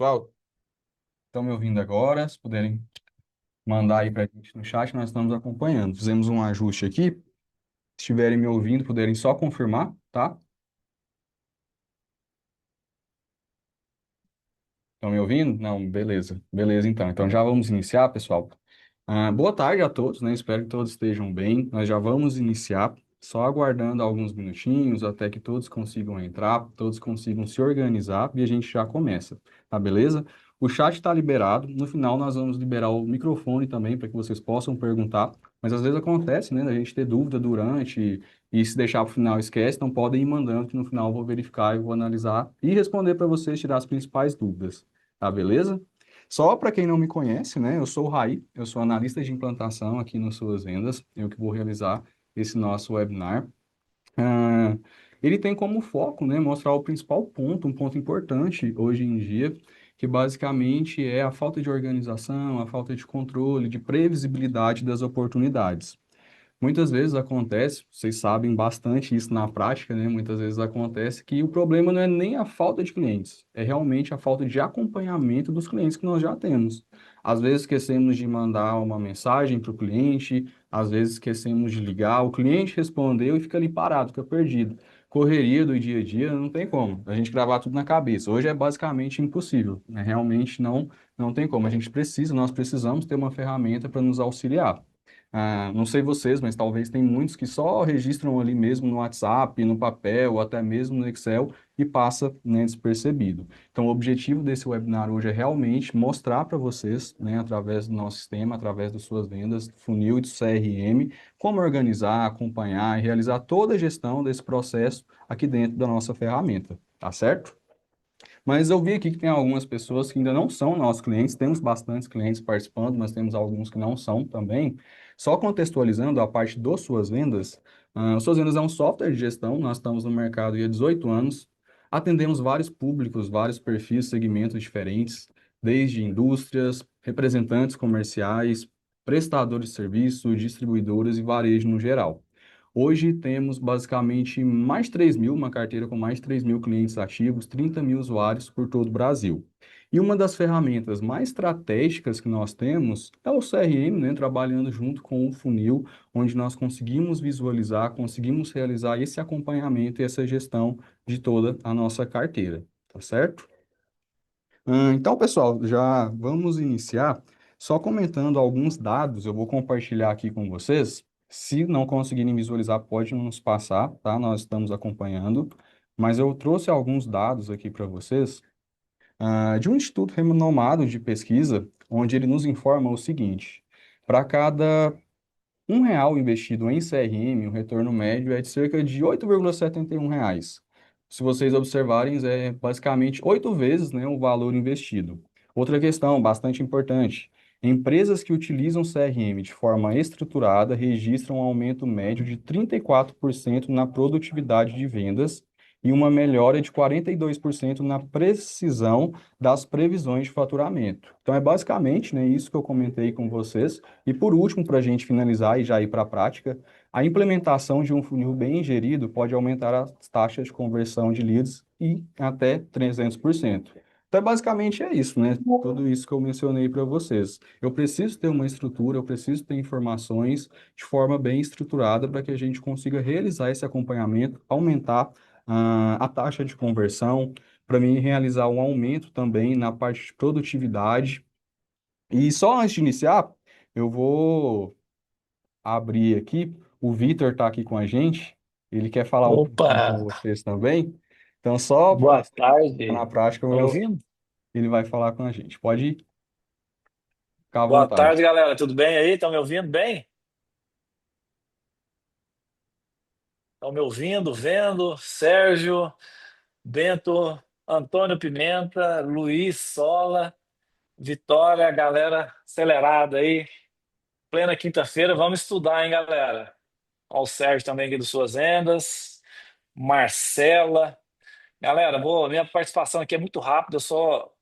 Pessoal, estão me ouvindo agora? Se puderem mandar aí para a gente no chat, nós estamos acompanhando. Fizemos um ajuste aqui. Se estiverem me ouvindo, puderem só confirmar, tá? Estão me ouvindo? Não, beleza. Beleza, então. Então já vamos iniciar, pessoal. Boa tarde a todos, né? Espero que todos estejam bem. Nós já vamos iniciar, só aguardando alguns minutinhos até que todos consigam entrar, todos consigam se organizar e a gente já começa, tá beleza? O chat está liberado. No final, nós vamos liberar o microfone também para que vocês possam perguntar. Mas às vezes acontece, né? A gente ter dúvida durante e se deixar para o final esquece, então podem ir mandando que no final eu vou verificar e vou analisar e responder para vocês, tirar as principais dúvidas, tá beleza? Só para quem não me conhece, né? Eu sou o Raí, eu sou analista de implantação aqui no Suas Vendas, eu que vou realizar esse nosso webinar. Ah, ele tem como foco, né, mostrar o principal ponto, um ponto importante hoje em dia, que basicamente é a falta de organização, a falta de controle, de previsibilidade das oportunidades. Muitas vezes acontece, vocês sabem bastante isso na prática, né? Muitas vezes acontece que o problema não é nem a falta de clientes, é realmente a falta de acompanhamento dos clientes que nós já temos. Às vezes esquecemos de mandar uma mensagem para o cliente, às vezes esquecemos de ligar, o cliente respondeu e fica ali parado, fica perdido. Correria do dia a dia, não tem como. A gente gravar tudo na cabeça. Hoje é basicamente impossível, né? Realmente não tem como. Nós precisamos ter uma ferramenta para nos auxiliar. Não sei vocês, mas talvez tem muitos que só registram ali mesmo no WhatsApp, no papel, ou até mesmo no Excel e passa, né, despercebido. Então, o objetivo desse webinar hoje é realmente mostrar para vocês, né, através do nosso sistema, através das suas vendas, do funil e do CRM, como organizar, acompanhar e realizar toda a gestão desse processo aqui dentro da nossa ferramenta, tá certo? Mas eu vi aqui que tem algumas pessoas que ainda não são nossos clientes, temos bastantes clientes participando, mas temos alguns que não são também. Só contextualizando a parte das suas vendas, Suas Vendas é um software de gestão, nós estamos no mercado há 18 anos, atendemos vários públicos, vários perfis, segmentos diferentes, desde indústrias, representantes comerciais, prestadores de serviço, distribuidores e varejo no geral. Hoje temos basicamente mais de 3 mil, uma carteira com mais de 3 mil clientes ativos, 30 mil usuários por todo o Brasil. E uma das ferramentas mais estratégicas que nós temos é o CRM, né, trabalhando junto com o funil, onde nós conseguimos visualizar, conseguimos realizar esse acompanhamento e essa gestão de toda a nossa carteira, tá certo? Então, pessoal, já vamos iniciar só comentando alguns dados. Eu vou compartilhar aqui com vocês. Se não conseguirem visualizar, pode nos passar, tá? Nós estamos acompanhando. Mas eu trouxe alguns dados aqui para vocês, de um instituto renomado de pesquisa, onde ele nos informa o seguinte: para cada R$ 1 investido em CRM, o retorno médio é de cerca de 8,71 reais. Se vocês observarem, é basicamente 8 vezes, né, o valor investido. Outra questão bastante importante: empresas que utilizam CRM de forma estruturada registram um aumento médio de 34% na produtividade de vendas e uma melhora de 42% na precisão das previsões de faturamento. Então, é basicamente, né, isso que eu comentei com vocês. E por último, para a gente finalizar e já ir para a prática, a implementação de um funil bem gerido pode aumentar as taxas de conversão de leads em até 300%. Então, basicamente é isso, né? Tudo isso que eu mencionei para vocês. Eu preciso ter uma estrutura, eu preciso ter informações de forma bem estruturada para que a gente consiga realizar esse acompanhamento, aumentar a taxa de conversão, para mim realizar um aumento também na parte de produtividade. E só antes de iniciar, eu vou abrir aqui. O Vitor está aqui com a gente. Ele quer falar um pouquinho com Opa, vocês também. Então, só boa para na tarde. prática, Tá me ouvindo? ele vai falar com a gente. Pode ficar à Boa vontade. tarde, galera. Tudo bem aí? Estão me ouvindo bem? Estão me ouvindo, vendo? Sérgio, Bento, Antônio Pimenta, Luiz Sola, Vitória, galera acelerada aí. Plena quinta-feira, vamos estudar, hein, galera? Ó, o Sérgio também aqui das Suas Vendas, Marcela. Galera, minha participação aqui é muito rápida, eu só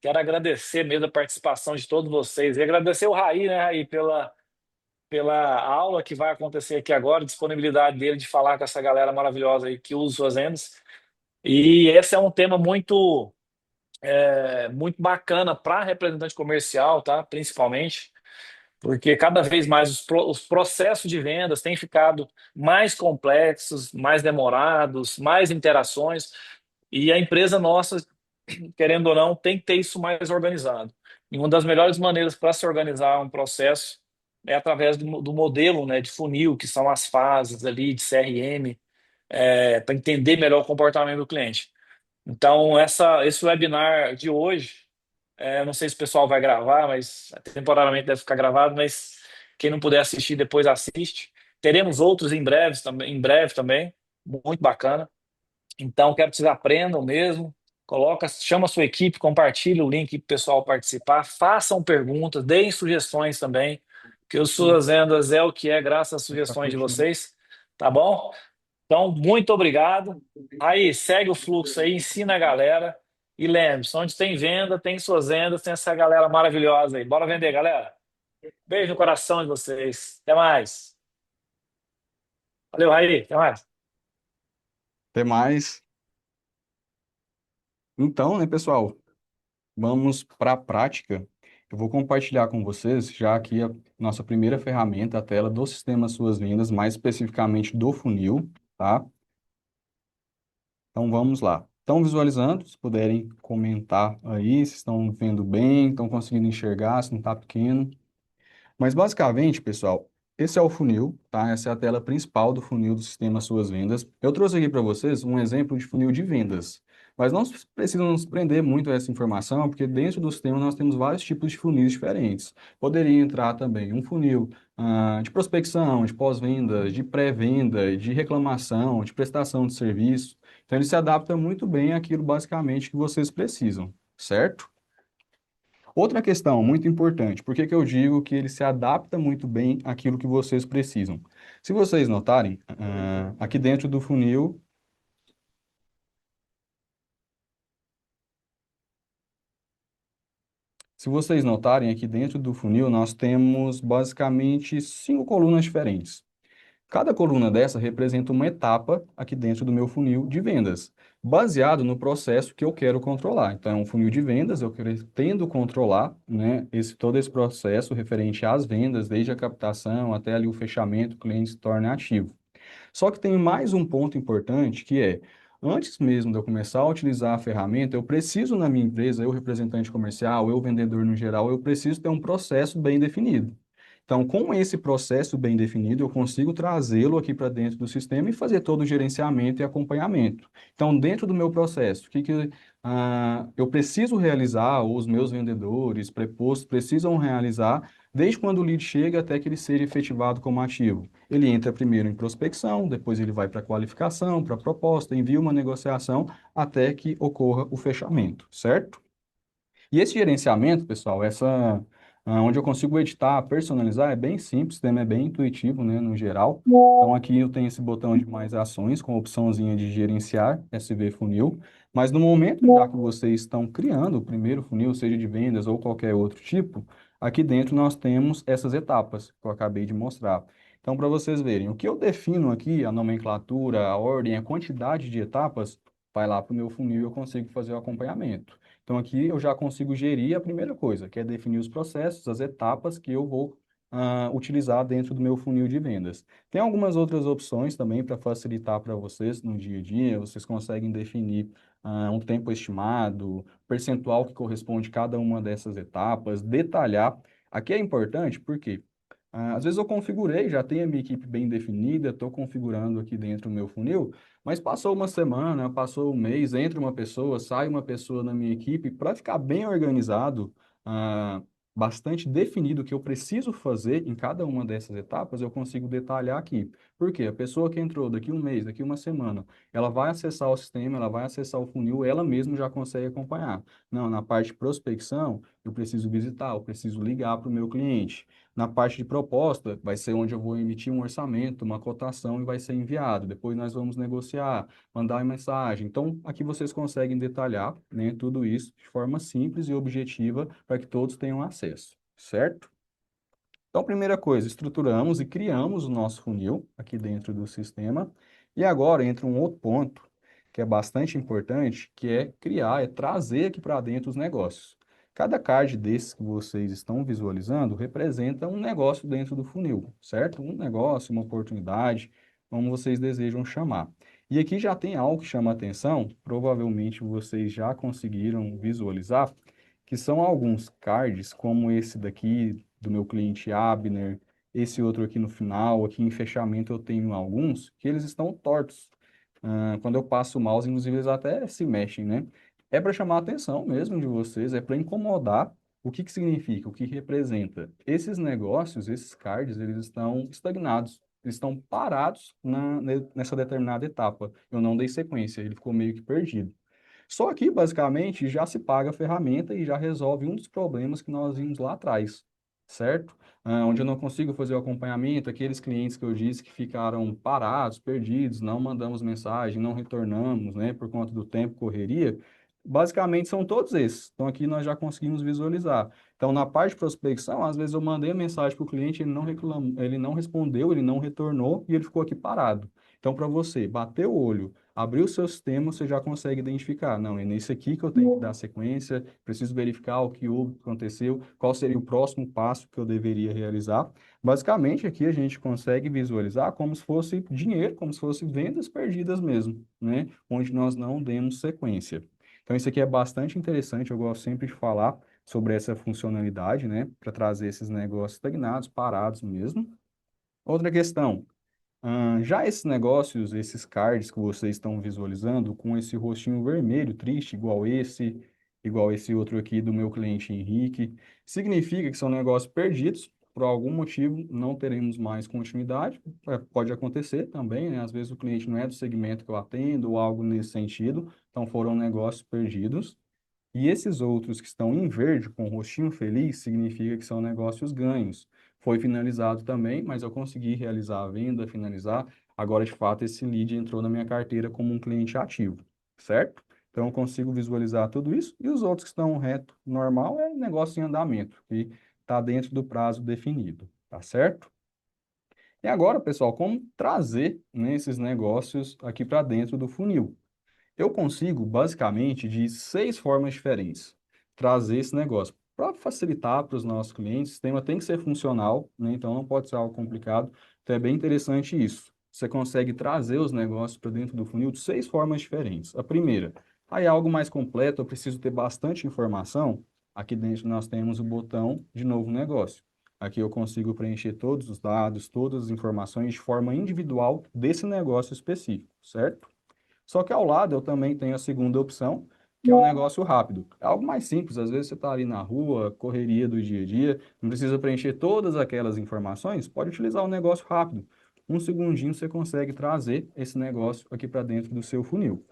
quero agradecer mesmo a participação de todos vocês e agradecer o Raí, né, Raí, pela aula que vai acontecer aqui agora, disponibilidade dele de falar com essa galera maravilhosa aí que usa suas vendas. E esse é um tema muito muito bacana para representante comercial, tá? Principalmente, porque cada vez mais os processos de vendas têm ficado mais complexos, mais demorados, mais interações, e a empresa nossa, querendo ou não, tem que ter isso mais organizado. E uma das melhores maneiras para se organizar um processo é através do modelo, né, de funil, que são as fases ali de CRM, para entender melhor o comportamento do cliente. Então, esse webinar de hoje, não sei se o pessoal vai gravar, mas temporariamente deve ficar gravado, mas quem não puder assistir depois assiste. Teremos outros em breve também, muito bacana. Então, quero que vocês aprendam mesmo. Coloca, chama a sua equipe, compartilha o link para o pessoal participar, façam perguntas, deem sugestões também, que o Sim, Suas Vendas é o que é, graças às tá sugestões de curtindo. vocês, tá bom? Então, muito obrigado. Aí, segue o fluxo aí, ensina a galera. E lembre-se, onde tem venda, tem suas vendas, tem essa galera maravilhosa aí. Bora vender, galera. Beijo no coração de vocês. Até mais. Valeu, Raí. Até mais. Até mais. Então, né, pessoal, vamos para a prática. Eu vou compartilhar com vocês já aqui a nossa primeira ferramenta, a tela do sistema Suas Vendas, mais especificamente do funil, tá? Então vamos lá. Estão visualizando? Se puderem comentar aí, se estão vendo bem, estão conseguindo enxergar, se não está pequeno. Mas basicamente, pessoal, esse é o funil, tá? Essa é a tela principal do funil do sistema Suas Vendas. Eu trouxe aqui para vocês um exemplo de funil de vendas. Mas não precisam nos prender muito a essa informação, porque dentro do sistema nós temos vários tipos de funis diferentes. Poderia entrar também um funil de prospecção, de pós-vendas, de pré-venda, de reclamação, de prestação de serviço. Então ele se adapta muito bem àquilo basicamente que vocês precisam, certo? Outra questão muito importante, por que que eu digo que ele se adapta muito bem àquilo que vocês precisam? Se vocês notarem, aqui dentro do funil, se vocês notarem, aqui dentro do funil, nós temos basicamente 5 colunas diferentes. Cada coluna dessa representa uma etapa aqui dentro do meu funil de vendas, baseado no processo que eu quero controlar. Então, é um funil de vendas, eu pretendo controlar, né, todo esse processo referente às vendas, desde a captação até ali o fechamento, o cliente se torna ativo. Só que tem mais um ponto importante que é, antes mesmo de eu começar a utilizar a ferramenta, eu preciso na minha empresa, eu representante comercial, eu vendedor no geral, eu preciso ter um processo bem definido. Então, com esse processo bem definido, eu consigo trazê-lo aqui para dentro do sistema e fazer todo o gerenciamento e acompanhamento. Então, dentro do meu processo, o que eu preciso realizar, ou os meus vendedores, prepostos, precisam realizar, desde quando o lead chega até que ele seja efetivado como ativo? Ele entra primeiro em prospecção, depois ele vai para qualificação, para proposta, envia uma negociação, até que ocorra o fechamento, certo? E esse gerenciamento, pessoal, onde eu consigo editar, personalizar, é bem simples, o sistema é bem intuitivo, né, no geral. Então aqui eu tenho esse botão de mais ações com a opçãozinha de gerenciar, SV Funil. Mas no momento já que vocês estão criando o primeiro funil, seja de vendas ou qualquer outro tipo, aqui dentro nós temos essas etapas que eu acabei de mostrar. Então, para vocês verem, o que eu defino aqui, a nomenclatura, a ordem, a quantidade de etapas, vai lá para o meu funil e eu consigo fazer o acompanhamento. Então, aqui eu já consigo gerir a primeira coisa, que é definir os processos, as etapas que eu vou utilizar dentro do meu funil de vendas. Tem algumas outras opções também para facilitar para vocês no dia a dia. Vocês conseguem definir um tempo estimado, percentual que corresponde a cada uma dessas etapas, detalhar. Aqui é importante porque às vezes eu configurei, já tenho a minha equipe bem definida, estou configurando aqui dentro do meu funil, mas passou uma semana, passou um mês, entra uma pessoa, sai uma pessoa na minha equipe, para ficar bem organizado, ah, bastante definido o que eu preciso fazer em cada uma dessas etapas, eu consigo detalhar aqui. Por quê? A pessoa que entrou daqui um mês, daqui uma semana, ela vai acessar o sistema, ela vai acessar o funil, ela mesma já consegue acompanhar. Não, na parte de prospecção, eu preciso visitar, eu preciso ligar para o meu cliente. Na parte de proposta, vai ser onde eu vou emitir um orçamento, uma cotação e vai ser enviado. Depois nós vamos negociar, mandar uma mensagem. Então, aqui vocês conseguem detalhar, né, tudo isso de forma simples e objetiva para que todos tenham acesso, certo? Então, primeira coisa, estruturamos e criamos o nosso funil aqui dentro do sistema. E agora entra um outro ponto que é bastante importante, que é criar, é trazer aqui para dentro os negócios. Cada card desses que vocês estão visualizando representa um negócio dentro do funil, certo? Um negócio, uma oportunidade, como vocês desejam chamar. E aqui já tem algo que chama atenção, provavelmente vocês já conseguiram visualizar, que são alguns cards, como esse daqui do meu cliente Abner, esse outro aqui no final, aqui em fechamento eu tenho alguns, que eles estão tortos. Quando eu passo o mouse, inclusive, eles até se mexem, né? É para chamar a atenção mesmo de vocês, é para incomodar. O que que significa? O que representa? Esses negócios, esses cards, eles estão estagnados, eles estão parados nessa determinada etapa. Eu não dei sequência, ele ficou meio que perdido. Só que, basicamente, já se paga a ferramenta e já resolve um dos problemas que nós vimos lá atrás, certo? Onde eu não consigo fazer o acompanhamento, aqueles clientes que eu disse que ficaram parados, perdidos, não mandamos mensagem, não retornamos, né, por conta do tempo, correria, basicamente são todos esses. Então, aqui nós já conseguimos visualizar. Então, na parte de prospecção, às vezes eu mandei a mensagem para o cliente, ele não reclamou, ele não respondeu, ele não retornou e ele ficou aqui parado. Então, para você bater o olho, abrir o seu sistema, você já consegue identificar. Não, é nesse aqui que eu tenho que dar sequência, preciso verificar o que houve, o que aconteceu, qual seria o próximo passo que eu deveria realizar. Basicamente, aqui a gente consegue visualizar como se fosse dinheiro, como se fosse vendas perdidas mesmo, né? Onde nós não demos sequência. Então, isso aqui é bastante interessante, eu gosto sempre de falar sobre essa funcionalidade, né? Para trazer esses negócios estagnados, parados mesmo. Outra questão, já esses negócios, esses cards que vocês estão visualizando, com esse rostinho vermelho, triste, igual esse outro aqui do meu cliente Henrique, significa que são negócios perdidos, por algum motivo não teremos mais continuidade. Pode acontecer também, né? Às vezes o cliente não é do segmento que eu atendo ou algo nesse sentido, então foram negócios perdidos. E esses outros que estão em verde, com o rostinho feliz, significa que são negócios ganhos. Foi finalizado também, mas eu consegui realizar a venda, finalizar. Agora, de fato, esse lead entrou na minha carteira como um cliente ativo, certo? Então, eu consigo visualizar tudo isso. E os outros que estão reto, normal, é negócio em andamento, que está dentro do prazo definido, tá certo? E agora, pessoal, como trazer, né, esses negócios aqui para dentro do funil? Eu consigo, basicamente, de 6 formas diferentes, trazer esse negócio. Para facilitar para os nossos clientes, o sistema tem que ser funcional, né? Então não pode ser algo complicado. Então é bem interessante isso. Você consegue trazer os negócios para dentro do funil de 6 formas diferentes. A primeira, aí é algo mais completo, eu preciso ter bastante informação. Aqui dentro nós temos o botão de novo negócio. Aqui eu consigo preencher todos os dados, todas as informações de forma individual desse negócio específico, certo? Só que ao lado eu também tenho a segunda opção, que é um negócio rápido. É algo mais simples, às vezes você está ali na rua, correria do dia a dia, não precisa preencher todas aquelas informações, pode utilizar um negócio rápido. Um segundinho você consegue trazer esse negócio aqui para dentro do seu funil.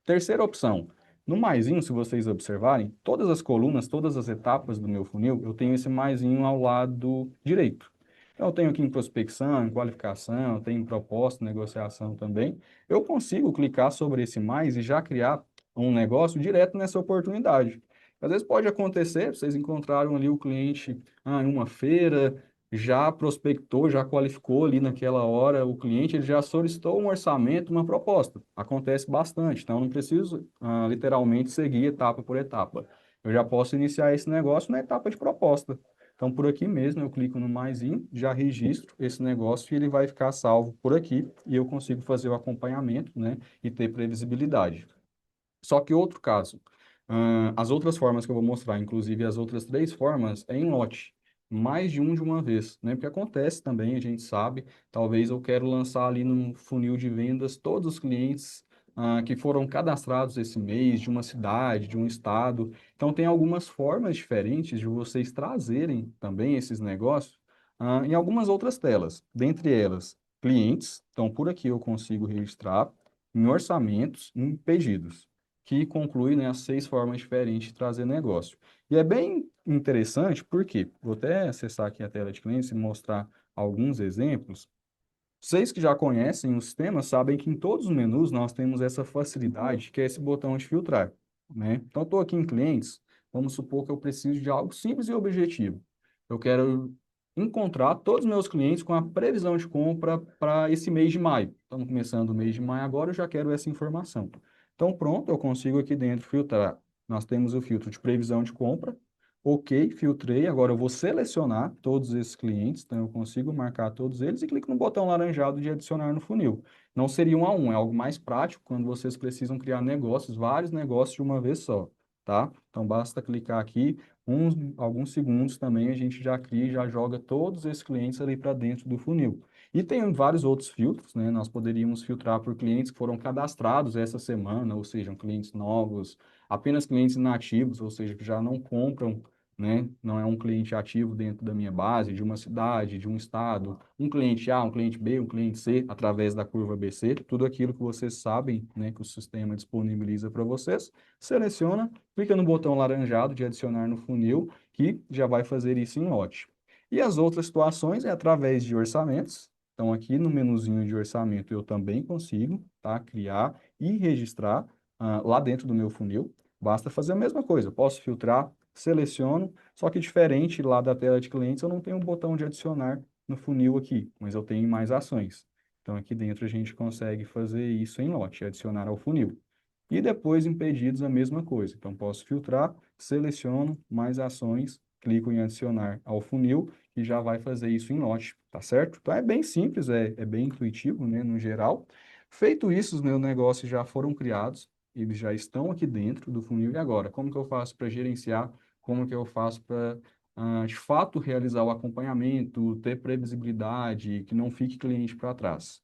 Terceira opção, no maisinho, se vocês observarem, todas as colunas, todas as etapas do meu funil, eu tenho esse maisinho ao lado direito. Então, eu tenho aqui em prospecção, em qualificação, eu tenho em proposta, negociação também. Eu consigo clicar sobre esse mais e já criar um negócio direto nessa oportunidade. Às vezes pode acontecer, vocês encontraram ali o cliente em uma feira, já prospectou, já qualificou ali naquela hora o cliente, ele já solicitou um orçamento, uma proposta. Acontece bastante, então eu não preciso literalmente seguir etapa por etapa. Eu já posso iniciar esse negócio na etapa de proposta. Então, por aqui mesmo, eu clico no maisinho, já registro esse negócio e ele vai ficar salvo por aqui e eu consigo fazer o acompanhamento, né, e ter previsibilidade. Só que outro caso, as outras formas que eu vou mostrar, inclusive as outras 3 formas, é em lote, mais de uma vez, né? Porque acontece também, a gente sabe, talvez eu quero lançar ali no funil de vendas todos os clientes que foram cadastrados esse mês, de uma cidade, de um estado. Então, tem algumas formas diferentes de vocês trazerem também esses negócios em algumas outras telas. Dentre elas, clientes, então por aqui eu consigo registrar em orçamentos, em pedidos que conclui, né, as 6 formas diferentes de trazer negócio. E é bem interessante porque, vou até acessar aqui a tela de clientes e mostrar alguns exemplos. Vocês que já conhecem o sistema sabem que em todos os menus nós temos essa facilidade, que é esse botão de filtrar, né? Então, estou aqui em clientes, vamos supor que eu preciso de algo simples e objetivo. Eu quero encontrar todos os meus clientes com a previsão de compra para esse mês de maio. Estamos começando o mês de maio agora, eu já quero essa informação. Então, pronto, eu consigo aqui dentro filtrar. Nós temos o filtro de previsão de compra. Ok, filtrei. Agora eu vou selecionar todos esses clientes, então eu consigo marcar todos eles e clico no botão laranjado de adicionar no funil. Não seria um a um, é algo mais prático quando vocês precisam criar negócios, vários negócios de uma vez só, tá? Então basta clicar aqui, alguns segundos também a gente já cria e já joga todos esses clientes ali para dentro do funil. E tem vários outros filtros, né? Nós poderíamos filtrar por clientes que foram cadastrados essa semana, ou seja, clientes novos, apenas clientes inativos, ou seja, que já não compram, né? Não é um cliente ativo dentro da minha base, de uma cidade, de um estado, um cliente A, um cliente B, um cliente C, através da curva BC, tudo aquilo que vocês sabem, né, que o sistema disponibiliza para vocês, seleciona, clica no botão laranjado de adicionar no funil, que já vai fazer isso em lote. E as outras situações é através de orçamentos. Então, aqui no menuzinho de orçamento, eu também consigo, tá, criar e registrar lá dentro do meu funil. Basta fazer a mesma coisa. Eu posso filtrar, seleciono, só que diferente lá da tela de clientes, eu não tenho um botão de adicionar no funil aqui, mas eu tenho mais ações. Então, aqui dentro a gente consegue fazer isso em lote, adicionar ao funil. E depois em pedidos a mesma coisa. Então, posso filtrar, seleciono mais ações, clico em adicionar ao funil e já vai fazer isso em lote, tá certo? Então, é bem simples, é bem intuitivo, né, no geral. Feito isso, os meus negócios já foram criados, eles já estão aqui dentro do funil. E agora, como que eu faço para gerenciar? Como que eu faço para, de fato, realizar o acompanhamento, ter previsibilidade, que não fique cliente para trás?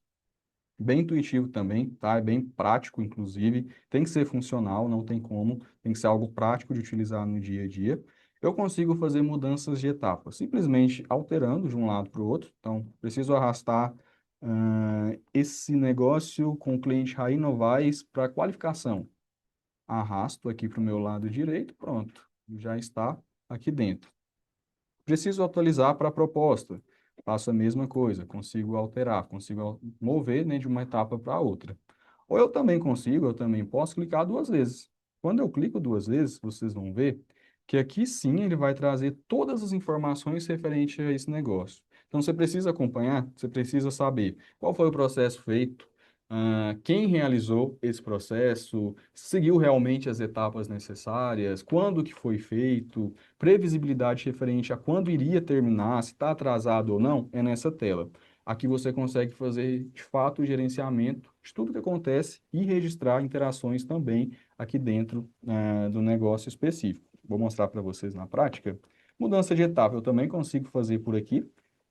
Bem intuitivo também, tá? É bem prático, inclusive. Tem que ser funcional, não tem como. Tem que ser algo prático de utilizar no dia a dia. Eu consigo fazer mudanças de etapa, simplesmente alterando de um lado para o outro. Então, preciso arrastar esse negócio com o cliente Raí Novaes para qualificação. Arrasto aqui para o meu lado direito, pronto. Já está aqui dentro. Preciso atualizar para a proposta. Faço a mesma coisa, consigo alterar, consigo mover, né, de uma etapa para outra. Ou eu também consigo, eu também posso clicar duas vezes. Quando eu clico duas vezes, vocês vão ver que aqui sim ele vai trazer todas as informações referentes a esse negócio. Então você precisa acompanhar, você precisa saber qual foi o processo feito, quem realizou esse processo, seguiu realmente as etapas necessárias, quando que foi feito, previsibilidade referente a quando iria terminar, se está atrasado ou não, é nessa tela. Aqui você consegue fazer, de fato, o gerenciamento de tudo que acontece e registrar interações também aqui dentro, do negócio específico. Vou mostrar para vocês na prática. Mudança de etapa, eu também consigo fazer por aqui.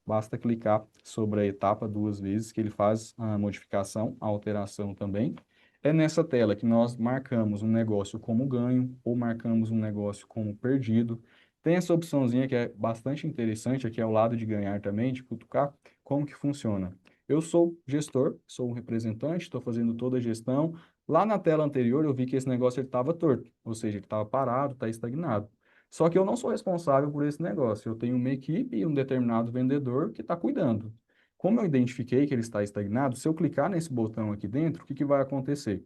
Basta clicar sobre a etapa duas vezes, que ele faz a modificação, a alteração também. É nessa tela que nós marcamos um negócio como ganho ou marcamos um negócio como perdido. Tem essa opçãozinha que é bastante interessante aqui ao lado de ganhar também, de cutucar. Como que funciona? Eu sou gestor, sou um representante, estou fazendo toda a gestão. Lá na tela anterior eu vi que esse negócio estava torto, ou seja, ele estava parado, está estagnado. Só que eu não sou responsável por esse negócio. Eu tenho uma equipe e um determinado vendedor que está cuidando. Como eu identifiquei que ele está estagnado, se eu clicar nesse botão aqui dentro, o que que vai acontecer?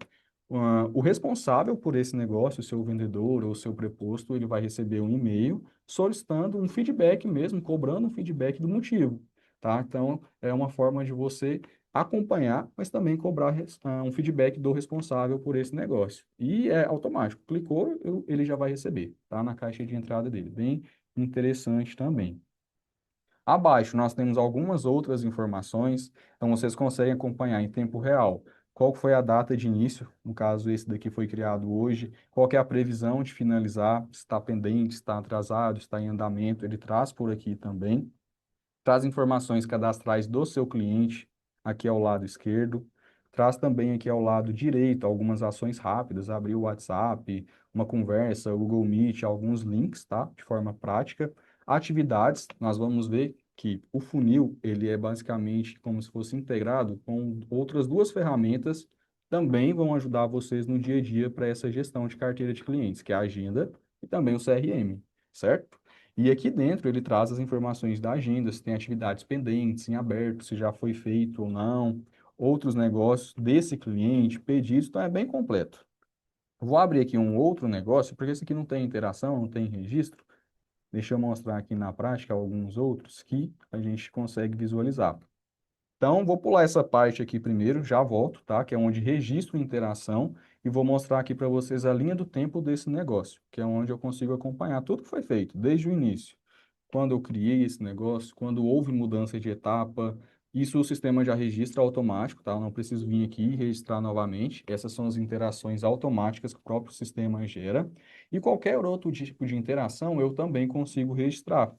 O responsável por esse negócio, o seu vendedor ou o seu preposto, ele vai receber um e-mail solicitando um feedback mesmo, cobrando um feedback do motivo, tá? Então, é uma forma de você acompanhar, mas também cobrar um feedback do responsável por esse negócio. E é automático. Clicou, ele já vai receber, tá? Na caixa de entrada dele. Bem interessante também. Abaixo, nós temos algumas outras informações, então vocês conseguem acompanhar em tempo real qual foi a data de início, no caso esse daqui foi criado hoje, qual que é a previsão de finalizar, se está pendente, se está atrasado, se está em andamento, ele traz por aqui também. Traz informações cadastrais do seu cliente, aqui ao lado esquerdo. Traz também aqui ao lado direito algumas ações rápidas, abrir o WhatsApp, uma conversa, o Google Meet, alguns links, tá? De forma prática. Atividades, nós vamos ver que o funil, ele é basicamente como se fosse integrado com outras duas ferramentas, também vão ajudar vocês no dia a dia para essa gestão de carteira de clientes, que é a agenda e também o CRM, certo? E aqui dentro ele traz as informações da agenda, se tem atividades pendentes, em aberto, se já foi feito ou não, outros negócios desse cliente, pedidos, então é bem completo. Vou abrir aqui um outro negócio, porque esse aqui não tem interação, não tem registro. Deixa eu mostrar aqui na prática alguns outros que a gente consegue visualizar. Então, vou pular essa parte aqui primeiro, já volto, tá? Que é onde registro interação e vou mostrar aqui para vocês a linha do tempo desse negócio, que é onde eu consigo acompanhar tudo que foi feito desde o início. Quando eu criei esse negócio, quando houve mudança de etapa, isso o sistema já registra automático, tá? Eu não preciso vir aqui e registrar novamente. Essas são as interações automáticas que o próprio sistema gera. E qualquer outro tipo de interação eu também consigo registrar.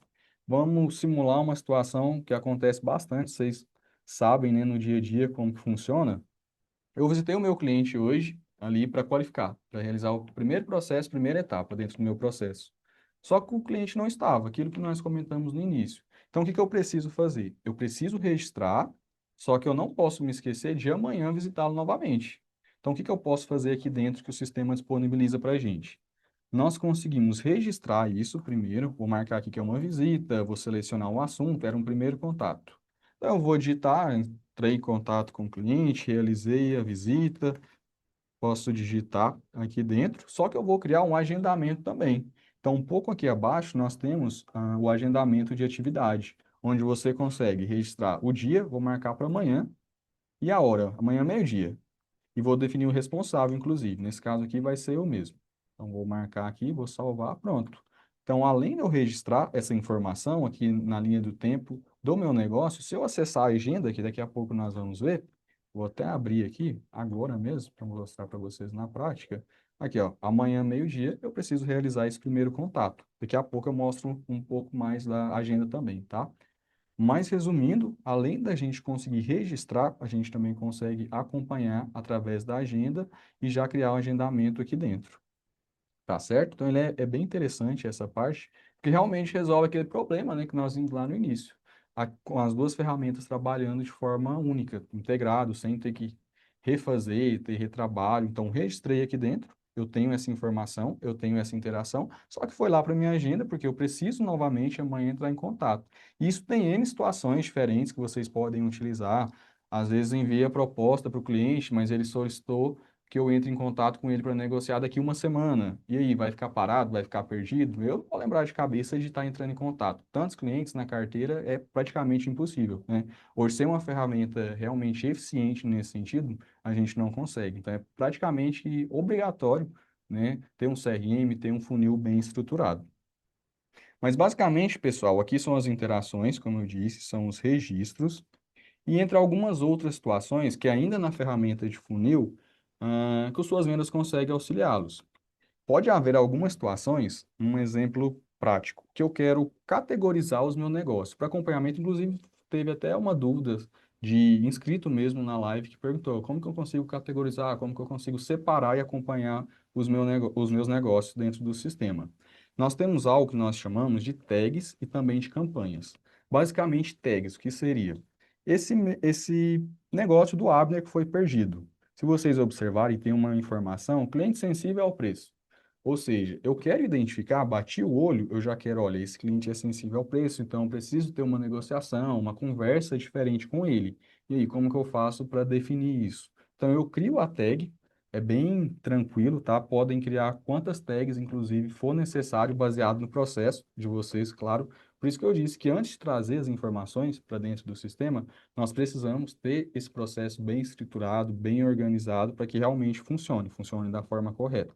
Vamos simular uma situação que acontece bastante, vocês sabem, né, no dia a dia como que funciona. Eu visitei o meu cliente hoje ali para qualificar, para realizar o primeiro processo, primeira etapa dentro do meu processo. Só que o cliente não estava, aquilo que nós comentamos no início. Então, o que que eu preciso fazer? Eu preciso registrar, só que eu não posso me esquecer de amanhã visitá-lo novamente. Então, o que que eu posso fazer aqui dentro que o sistema disponibiliza para a gente? Nós conseguimos registrar isso primeiro, vou marcar aqui que é uma visita, vou selecionar um assunto, era um primeiro contato. Então, eu vou digitar, entrei em contato com o cliente, realizei a visita, posso digitar aqui dentro, só que eu vou criar um agendamento também. Então, um pouco aqui abaixo, nós temos o agendamento de atividade, onde você consegue registrar o dia, vou marcar para amanhã, e a hora, amanhã meio-dia. E vou definir o responsável, inclusive. Nesse caso aqui vai ser eu mesmo. Então, vou marcar aqui, vou salvar, pronto. Então, além de eu registrar essa informação aqui na linha do tempo do meu negócio, se eu acessar a agenda, que daqui a pouco nós vamos ver, vou até abrir aqui, agora mesmo, para mostrar para vocês na prática. Aqui, ó, amanhã, meio-dia, eu preciso realizar esse primeiro contato. Daqui a pouco eu mostro um pouco mais da agenda também, tá? Mas resumindo, além da gente conseguir registrar, a gente também consegue acompanhar através da agenda e já criar um agendamento aqui dentro. Tá certo? Então, ele é bem interessante essa parte, porque realmente resolve aquele problema, né, que nós vimos lá no início. Com as duas ferramentas trabalhando de forma única, integrado, sem ter que refazer, ter retrabalho. Então, registrei aqui dentro, eu tenho essa informação, eu tenho essa interação, só que foi lá para minha agenda, porque eu preciso novamente amanhã entrar em contato. E isso tem N situações diferentes que vocês podem utilizar. Às vezes envia a proposta para o cliente, mas ele solicitou que eu entre em contato com ele para negociar daqui uma semana. E aí, vai ficar parado, vai ficar perdido? Eu não vou lembrar de cabeça de estar entrando em contato. Tantos clientes na carteira é praticamente impossível, né? Por ser uma ferramenta realmente eficiente nesse sentido, a gente não consegue. Então, é praticamente obrigatório, né, ter um CRM, ter um funil bem estruturado. Mas basicamente, pessoal, aqui são as interações, como eu disse, são os registros. E entre algumas outras situações que ainda na ferramenta de funil, que as suas vendas conseguem auxiliá-los. Pode haver algumas situações, um exemplo prático, que eu quero categorizar os meus negócios. Para acompanhamento, inclusive, teve até uma dúvida de inscrito mesmo na live que perguntou como que eu consigo categorizar, como que eu consigo separar e acompanhar os meus negócios dentro do sistema. Nós temos algo que nós chamamos de tags e também de campanhas. Basicamente, tags, o que seria? Esse negócio do Abner que foi perdido. Se vocês observarem, tem uma informação, cliente sensível ao preço. Ou seja, eu quero identificar, bati o olho, eu já quero, olha, esse cliente é sensível ao preço, então eu preciso ter uma negociação, uma conversa diferente com ele. E aí, como que eu faço para definir isso? Então, eu crio a tag, é bem tranquilo, tá? Podem criar quantas tags, inclusive, for necessário, baseado no processo de vocês, claro. Por isso que eu disse que antes de trazer as informações para dentro do sistema, nós precisamos ter esse processo bem estruturado, bem organizado, para que realmente funcione da forma correta.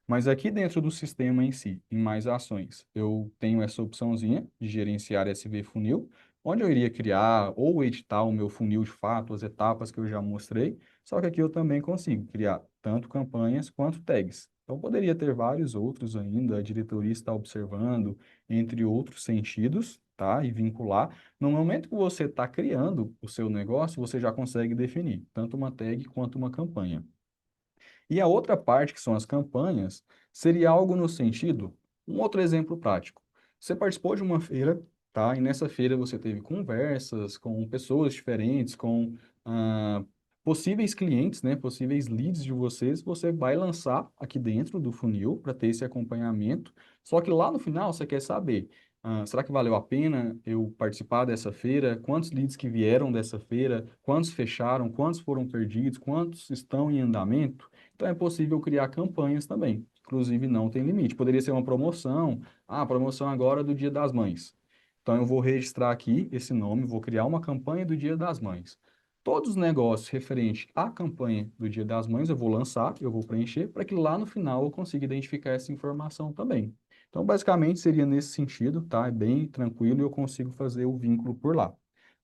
Mas aqui dentro do sistema em si, em mais ações, eu tenho essa opçãozinha de gerenciar SV funil, onde eu iria criar ou editar o meu funil de fato, as etapas que eu já mostrei, só que aqui eu também consigo criar tanto campanhas quanto tags. Então, poderia ter vários outros ainda, a diretoria está observando, entre outros sentidos, tá? E vincular. No momento que você está criando o seu negócio, você já consegue definir tanto uma tag quanto uma campanha. E a outra parte, que são as campanhas, seria algo no sentido, um outro exemplo prático. Você participou de uma feira, tá? E nessa feira você teve conversas com pessoas diferentes, com ah, possíveis clientes, né? Possíveis leads de vocês. Você vai lançar aqui dentro do funil para ter esse acompanhamento. Só que lá no final você quer saber, será que valeu a pena eu participar dessa feira? Quantos leads que vieram dessa feira? Quantos fecharam? Quantos foram perdidos? Quantos estão em andamento? Então é possível criar campanhas também. inclusive não tem limite. Poderia ser uma promoção, ah, promoção agora do Dia das Mães. Então eu vou registrar aqui esse nome, vou criar uma campanha do Dia das Mães. Todos os negócios referentes à campanha do Dia das Mães eu vou lançar, eu vou preencher, para que lá no final eu consiga identificar essa informação também. Então, basicamente, seria nesse sentido, tá? É bem tranquilo e eu consigo fazer o vínculo por lá.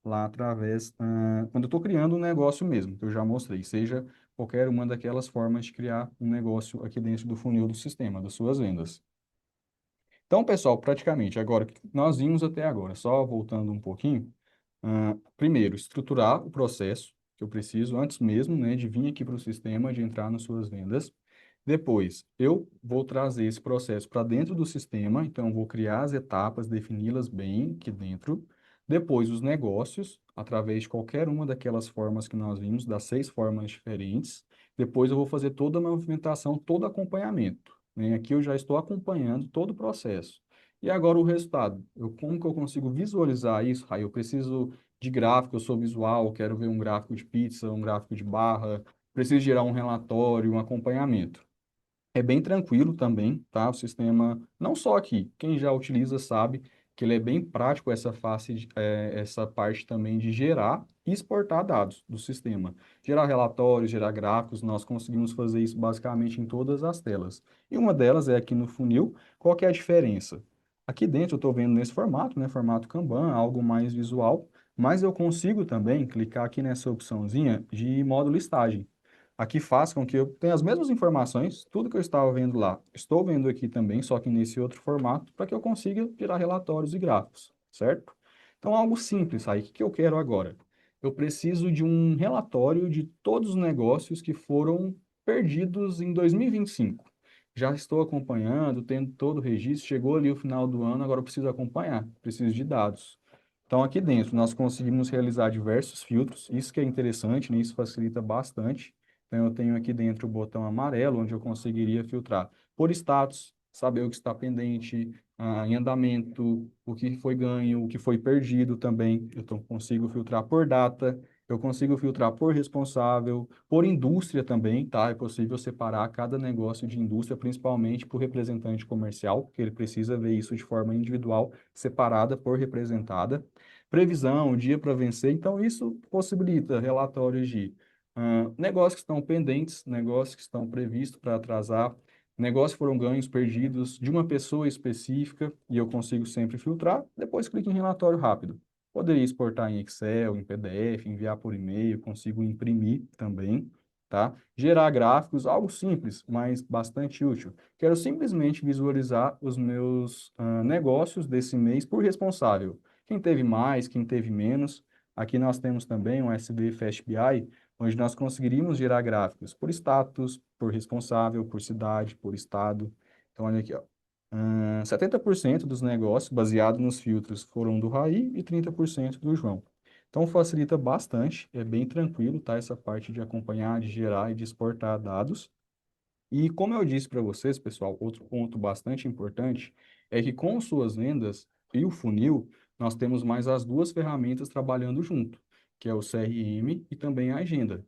Lá através, quando eu estou criando um negócio mesmo, que eu já mostrei, seja qualquer uma daquelas formas de criar um negócio aqui dentro do funil do sistema, das suas vendas. Então, pessoal, praticamente, agora, o que nós vimos até agora, só voltando um pouquinho, primeiro, estruturar o processo que eu preciso antes mesmo, né, de vir aqui para o sistema, de entrar nas suas vendas. Depois, eu vou trazer esse processo para dentro do sistema, então eu vou criar as etapas, defini-las bem aqui dentro. Depois, os negócios, através de qualquer uma daquelas formas que nós vimos, das 6 formas diferentes. Depois, eu vou fazer toda a movimentação, todo acompanhamento, né? Aqui eu já estou acompanhando todo o processo. E agora o resultado. Como que eu consigo visualizar isso? Aí eu preciso de gráfico, eu sou visual, quero ver um gráfico de pizza, um gráfico de barra, preciso gerar um relatório, um acompanhamento. É bem tranquilo também, tá? O sistema, não só aqui, quem já utiliza sabe que ele é bem prático essa parte também de gerar e exportar dados do sistema. Gerar relatórios, gerar gráficos, nós conseguimos fazer isso basicamente em todas as telas. E uma delas é aqui no funil. Qual que é a diferença? Aqui dentro eu estou vendo nesse formato, né? Formato Kanban, algo mais visual, mas eu consigo também clicar aqui nessa opçãozinha de modo listagem. Aqui faz com que eu tenha as mesmas informações, tudo que eu estava vendo lá, estou vendo aqui também, só que nesse outro formato, para que eu consiga tirar relatórios e gráficos, certo? Então, algo simples aí. O que que eu quero agora? Eu preciso de um relatório de todos os negócios que foram perdidos em 2025. Já estou acompanhando, tendo todo o registro, chegou ali o final do ano, agora eu preciso acompanhar, preciso de dados. Então, aqui dentro, nós conseguimos realizar diversos filtros, isso que é interessante, né? Isso facilita bastante. Então, eu tenho aqui dentro o botão amarelo, onde eu conseguiria filtrar por status, saber o que está pendente, em andamento, o que foi ganho, o que foi perdido também. Consigo filtrar por data, eu consigo filtrar por responsável, por indústria também, tá? É possível separar cada negócio de indústria, principalmente por representante comercial, porque ele precisa ver isso de forma individual, separada por representada. Previsão, dia para vencer. Então, isso possibilita relatórios de negócios que estão pendentes, negócios que estão previstos para atrasar, negócios que foram ganhos, perdidos de uma pessoa específica, e eu consigo sempre filtrar, depois clico em relatório rápido. Poderia exportar em Excel, em PDF, enviar por e-mail, consigo imprimir também, tá? Gerar gráficos, algo simples, mas bastante útil. Quero simplesmente visualizar os meus negócios desse mês por responsável. Quem teve mais, quem teve menos. Aqui nós temos também um SD Fast BI, onde nós conseguiríamos gerar gráficos por status, por responsável, por cidade, por estado. Então, olha aqui, ó. 70% dos negócios, baseado nos filtros, foram do Raí e 30% do João. Então, facilita bastante, é bem tranquilo, tá? Essa parte de acompanhar, de gerar e de exportar dados. E como eu disse para vocês, pessoal, outro ponto bastante importante é que com suas vendas e o funil, nós temos mais as duas ferramentas trabalhando junto, que é o CRM e também a agenda.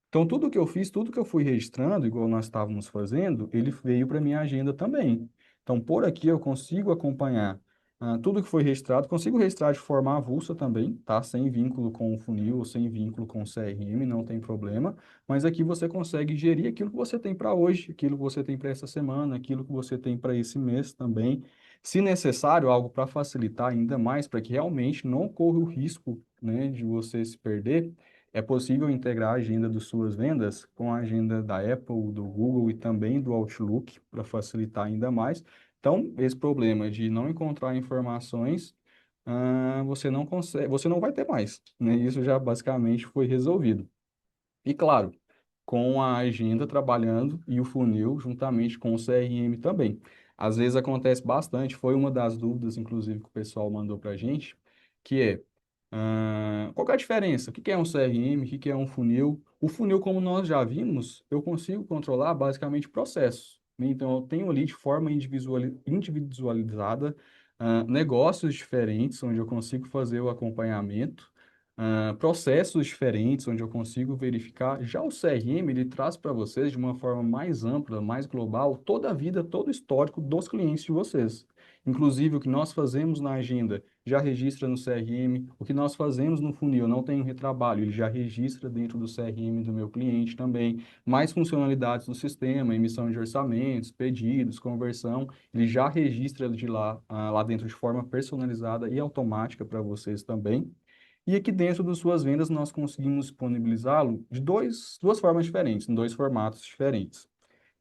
Então, tudo que eu fiz, tudo que eu fui registrando, igual nós estávamos fazendo, ele veio para minha agenda também. Então, por aqui eu consigo acompanhar tudo que foi registrado, consigo registrar de forma avulsa também, tá? Sem vínculo com o funil, ou sem vínculo com o CRM, não tem problema. Mas aqui você consegue gerir aquilo que você tem para hoje, aquilo que você tem para essa semana, aquilo que você tem para esse mês também. Se necessário, algo para facilitar ainda mais, para que realmente não corra o risco, né, de você se perder, é possível integrar a agenda de suas vendas com a agenda da Apple, do Google e também do Outlook para facilitar ainda mais. Então, esse problema de não encontrar informações, você não consegue, você não vai ter mais, né? Isso já basicamente foi resolvido. E claro, com a agenda trabalhando e o funil juntamente com o CRM também. Às vezes acontece bastante, foi uma das dúvidas, inclusive, que o pessoal mandou para a gente, que é qual que é a diferença? O que que é um CRM? O que que é um funil? O funil, como nós já vimos, eu consigo controlar basicamente processos, né? Então, eu tenho ali de forma individualizada negócios diferentes, onde eu consigo fazer o acompanhamento. processos diferentes, onde eu consigo verificar. Já o CRM, ele traz para vocês de uma forma mais ampla, mais global, toda a vida, todo o histórico dos clientes de vocês. Inclusive, o que nós fazemos na agenda já registra no CRM, o que nós fazemos no funil, eu não tenho retrabalho, ele já registra dentro do CRM do meu cliente também. Mais funcionalidades do sistema, emissão de orçamentos, pedidos, conversão, ele já registra de lá, lá dentro de forma personalizada e automática para vocês também. E aqui dentro das suas vendas, nós conseguimos disponibilizá-lo de duas formas diferentes, em dois formatos diferentes.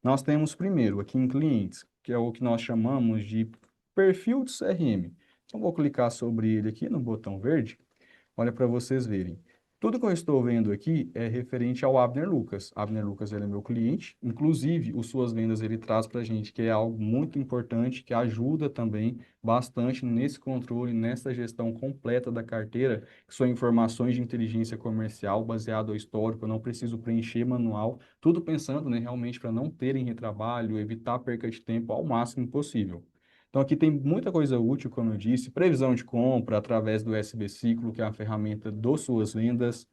Nós temos primeiro, aqui em clientes, que é o que nós chamamos de perfil de CRM. Então, vou clicar sobre ele aqui no botão verde. Olha para vocês verem. Tudo que eu estou vendo aqui é referente ao Abner Lucas. Abner Lucas, ele é meu cliente. Inclusive, o Suas Vendas, ele traz para a gente que é algo muito importante, que ajuda também bastante nesse controle, nessa gestão completa da carteira, que são informações de inteligência comercial baseado ao histórico. Eu não preciso preencher manual. Tudo pensando, né, realmente para não terem retrabalho, evitar perca de tempo ao máximo possível. Então, aqui tem muita coisa útil, como eu disse, previsão de compra através do SB Ciclo, que é a ferramenta das suas vendas,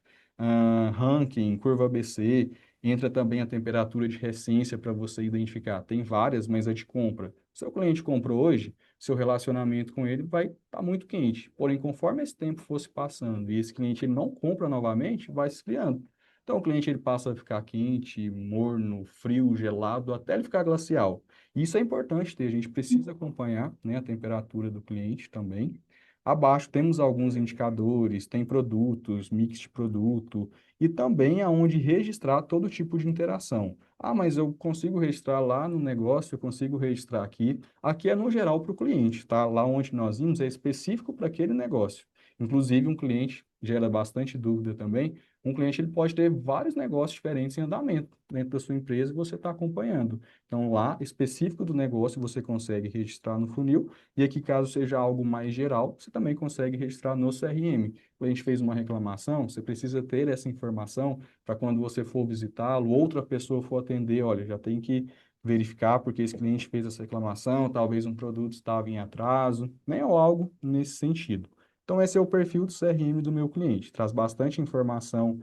ranking, curva ABC, entra também a temperatura de recência para você identificar. Tem várias, mas a de compra. Seu cliente comprou hoje, seu relacionamento com ele vai estar muito quente. Porém, conforme esse tempo fosse passando e esse cliente ele não compra novamente, vai esfriando. Então, o cliente ele passa a ficar quente, morno, frio, gelado, até ele ficar glacial. Isso é importante ter, a gente precisa acompanhar, né, a temperatura do cliente também. Abaixo temos alguns indicadores, tem produtos, mix de produto e também aonde registrar todo tipo de interação. Ah, mas eu consigo registrar lá no negócio, eu consigo registrar aqui. Aqui é no geral para o cliente, tá? Lá onde nós vimos é específico para aquele negócio. Inclusive, um cliente gera bastante dúvida também. Um cliente ele pode ter vários negócios diferentes em andamento dentro da sua empresa e você está acompanhando. Então, lá, específico do negócio, você consegue registrar no funil, e aqui, caso seja algo mais geral, você também consegue registrar no CRM. Quando a gente fez uma reclamação, você precisa ter essa informação para quando você for visitá-lo, outra pessoa for atender, olha, já tem que verificar porque esse cliente fez essa reclamação, talvez um produto estava em atraso, né, ou algo nesse sentido. Então, esse é o perfil do CRM do meu cliente. Traz bastante informação,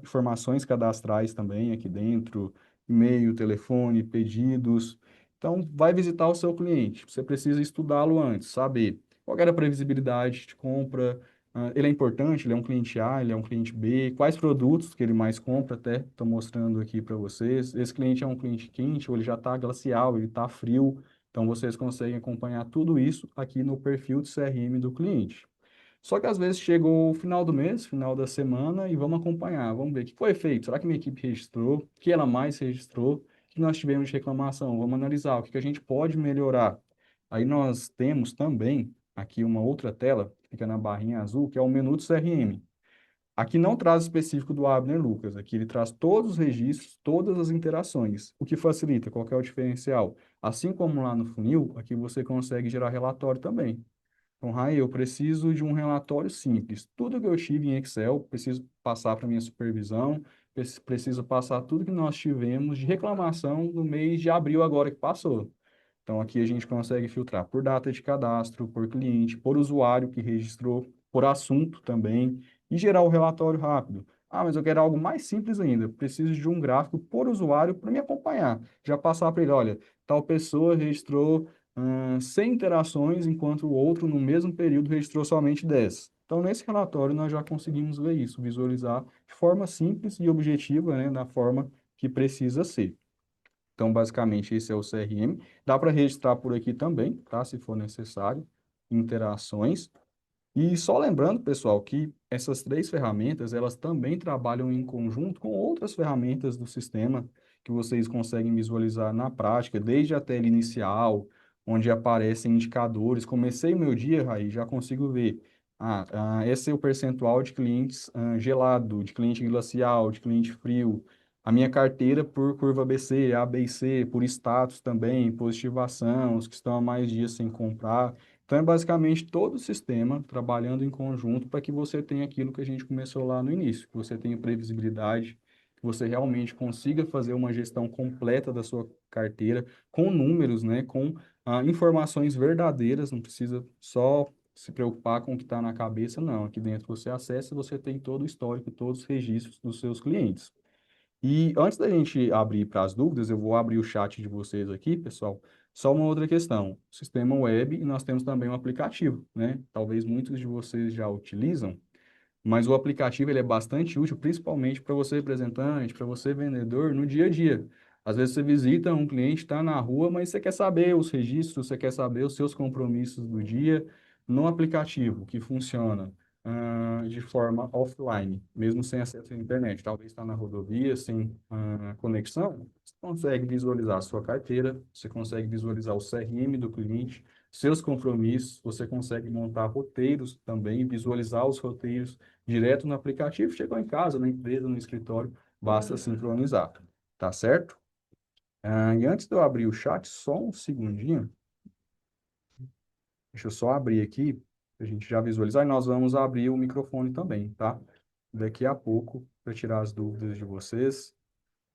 informações cadastrais também aqui dentro, e-mail, telefone, pedidos. Então, vai visitar o seu cliente. Você precisa estudá-lo antes, saber qual era a previsibilidade de compra, ele é importante, ele é um cliente A, ele é um cliente B, quais produtos que ele mais compra, até estou mostrando aqui para vocês. Esse cliente é um cliente quente ou ele já está glacial, ele está frio. Então, vocês conseguem acompanhar tudo isso aqui no perfil de CRM do cliente. Só que às vezes chega o final do mês, final da semana, e vamos acompanhar, vamos ver o que foi feito. Será que minha equipe registrou? O que ela mais registrou? O que nós tivemos de reclamação? Vamos analisar o que a gente pode melhorar. Aí nós temos também aqui uma outra tela, que fica na barrinha azul, que é o menu do CRM. Aqui não traz específico do Abner Lucas, aqui ele traz todos os registros, todas as interações, o que facilita, qual que é o diferencial. Assim como lá no funil, aqui você consegue gerar relatório também. Então, Rai, eu preciso de um relatório simples. Tudo que eu tive em Excel, preciso passar para minha supervisão, preciso passar tudo que nós tivemos de reclamação no mês de abril agora que passou. Então, aqui a gente consegue filtrar por data de cadastro, por cliente, por usuário que registrou, por assunto também, e gerar o relatório rápido. Ah, mas eu quero algo mais simples ainda. Preciso de um gráfico por usuário para me acompanhar. Já passar para ele, olha, tal pessoa registrou 100 interações, enquanto o outro, no mesmo período, registrou somente 10. Então, nesse relatório, nós já conseguimos ver isso, visualizar de forma simples e objetiva, né, da forma que precisa ser. Então, basicamente, esse é o CRM. Dá para registrar por aqui também, tá? Se for necessário, interações. E só lembrando, pessoal, que essas três ferramentas, elas também trabalham em conjunto com outras ferramentas do sistema que vocês conseguem visualizar na prática, desde a tela inicial, onde aparecem indicadores. Comecei o meu dia, Raí, já consigo ver. Esse é o percentual de clientes gelado, de cliente glacial, de cliente frio. A minha carteira por curva ABC, A, B e C, por status também, positivação, os que estão há mais dias sem comprar. Então, é basicamente todo o sistema trabalhando em conjunto para que você tenha aquilo que a gente começou lá no início, que você tenha previsibilidade, que você realmente consiga fazer uma gestão completa da sua carteira com números, né, com informações verdadeiras, não precisa só se preocupar com o que está na cabeça, não. Aqui dentro você acessa e você tem todo o histórico, todos os registros dos seus clientes. E antes da gente abrir para as dúvidas, eu vou abrir o chat de vocês aqui, pessoal. Só uma outra questão. Sistema web e nós temos também um aplicativo, né? Talvez muitos de vocês já utilizam. Mas o aplicativo ele é bastante útil, principalmente para você representante, para você vendedor, no dia a dia. Às vezes você visita um cliente, está na rua, mas você quer saber os registros, você quer saber os seus compromissos do dia no aplicativo, que funciona de forma offline, mesmo sem acesso à internet. Talvez está na rodovia, sem conexão, você consegue visualizar a sua carteira, você consegue visualizar o CRM do cliente, seus compromissos, você consegue montar roteiros também, visualizar os roteiros direto no aplicativo, chegou em casa, na empresa, no escritório, basta sincronizar, tá certo? E antes de eu abrir o chat, só um segundinho, deixa eu só abrir aqui, a gente já visualizar, e nós vamos abrir o microfone também, tá? Daqui a pouco, para tirar as dúvidas de vocês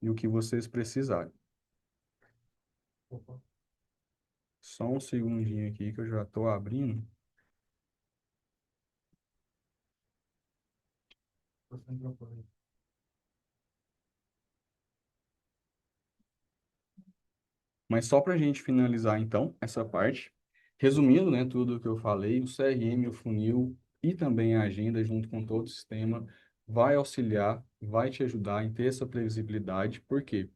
e o que vocês precisarem. Só um segundinho aqui que eu já estou abrindo. Mas só para a gente finalizar, então, essa parte, resumindo, né, tudo o que eu falei, o CRM, o funil e também a agenda, junto com todo o sistema, vai auxiliar, vai te ajudar em ter essa previsibilidade, porque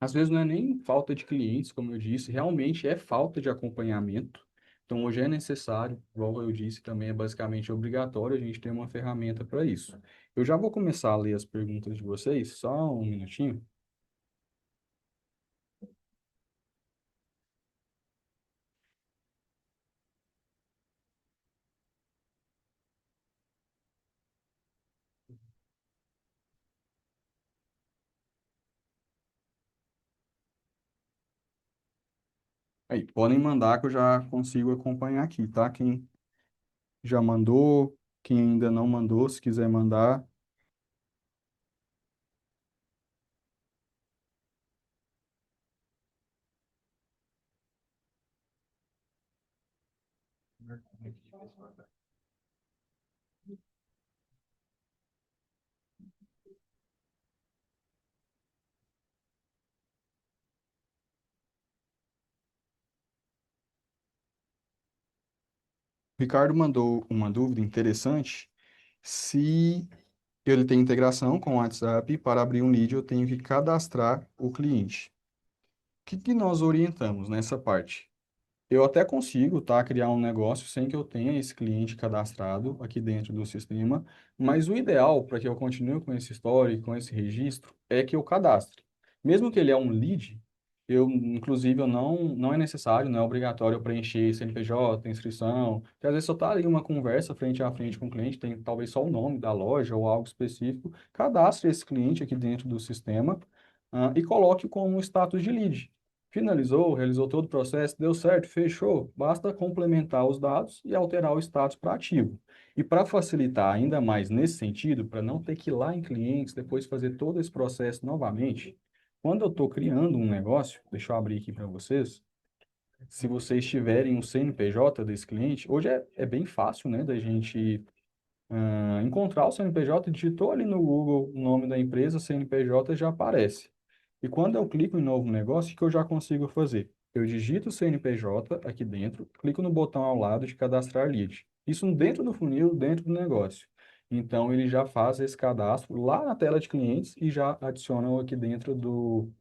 às vezes não é nem falta de clientes, como eu disse, realmente é falta de acompanhamento. Então, hoje é necessário, igual eu disse, também é basicamente obrigatório a gente ter uma ferramenta para isso. Eu já vou começar a ler as perguntas de vocês, só um minutinho. Aí, podem mandar que eu já consigo acompanhar aqui, tá? Quem já mandou, quem ainda não mandou, se quiser mandar. O Ricardo mandou uma dúvida interessante. Se ele tem integração com o WhatsApp, para abrir um lead, eu tenho que cadastrar o cliente. O que que nós orientamos nessa parte? Eu até consigo, tá, criar um negócio sem que eu tenha esse cliente cadastrado aqui dentro do sistema, mas o ideal para que eu continue com esse histórico, com esse registro, é que eu cadastre. Mesmo que ele é um lead, inclusive, não é necessário, não é obrigatório eu preencher CNPJ, inscrição, porque às vezes só tá ali uma conversa frente a frente com o cliente, tem talvez só o nome da loja ou algo específico, cadastre esse cliente aqui dentro do sistema, e coloque como status de lead. Finalizou, realizou todo o processo, deu certo, fechou. Basta complementar os dados e alterar o status para ativo. E para facilitar ainda mais nesse sentido, para não ter que ir lá em clientes, depois fazer todo esse processo novamente, quando eu estou criando um negócio, deixa eu abrir aqui para vocês, se vocês tiverem um CNPJ desse cliente, hoje é bem fácil, né, da gente encontrar o CNPJ, digitou ali no Google o nome da empresa, CNPJ já aparece. E quando eu clico em novo negócio, o que eu já consigo fazer? Eu digito o CNPJ aqui dentro, clico no botão ao lado de cadastrar lead. Isso dentro do funil, dentro do negócio. Então, ele já faz esse cadastro lá na tela de clientes e já adiciona aqui dentro do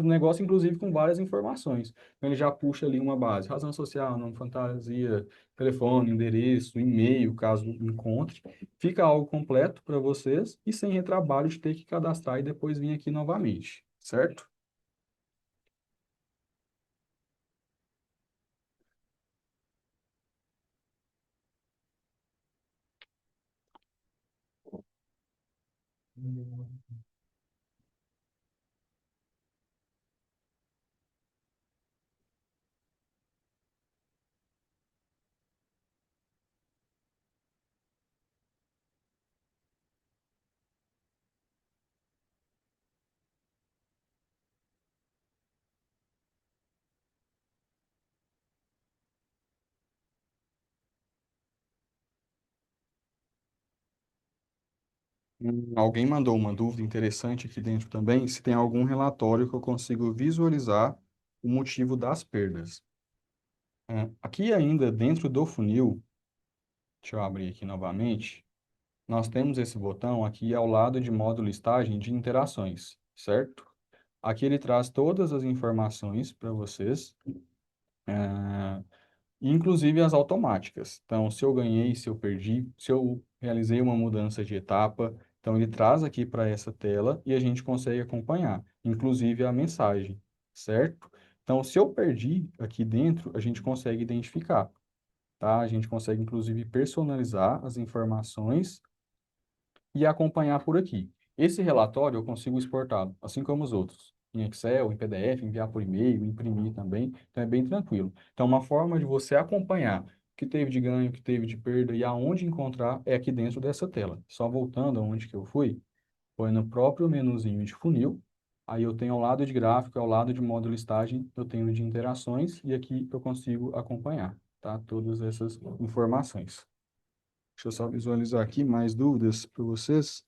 negócio, inclusive com várias informações. Então, ele já puxa ali uma base, razão social, nome, fantasia, telefone, endereço, e-mail, caso encontre. Fica algo completo para vocês e sem retrabalho de ter que cadastrar e depois vir aqui novamente, certo? Alguém mandou uma dúvida interessante aqui dentro também, se tem algum relatório que eu consigo visualizar o motivo das perdas. Aqui ainda dentro do funil, deixa eu abrir aqui novamente, nós temos esse botão aqui ao lado de modo listagem de interações, certo? Aqui ele traz todas as informações para vocês, eh, inclusive as automáticas. Então, se eu ganhei, se eu perdi, se eu realizei uma mudança de etapa, então ele traz aqui para essa tela e a gente consegue acompanhar, inclusive a mensagem, certo? Então, se eu perdi aqui dentro, a gente consegue identificar, tá? A gente consegue inclusive personalizar as informações e acompanhar por aqui. Esse relatório eu consigo exportá-lo, assim como os outros, em Excel, em PDF, enviar por e-mail, imprimir também, então é bem tranquilo. Então, uma forma de você acompanhar o que teve de ganho, o que teve de perda e aonde encontrar é aqui dentro dessa tela. Só voltando aonde que eu fui, foi no próprio menuzinho de funil, aí eu tenho ao lado de gráfico, ao lado de modo listagem, eu tenho de interações e aqui eu consigo acompanhar, tá? Todas essas informações. Deixa eu só visualizar aqui mais dúvidas para vocês.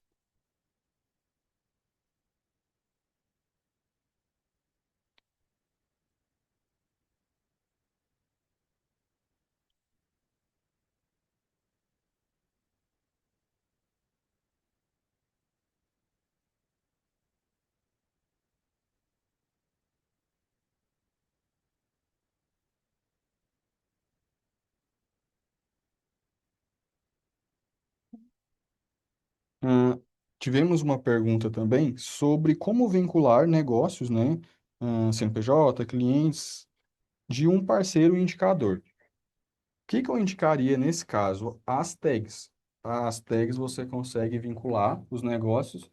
Ah, tivemos uma pergunta também sobre como vincular negócios, né, CNPJ, clientes, de um parceiro indicador. Que eu indicaria nesse caso? As tags. Tá? As tags você consegue vincular os negócios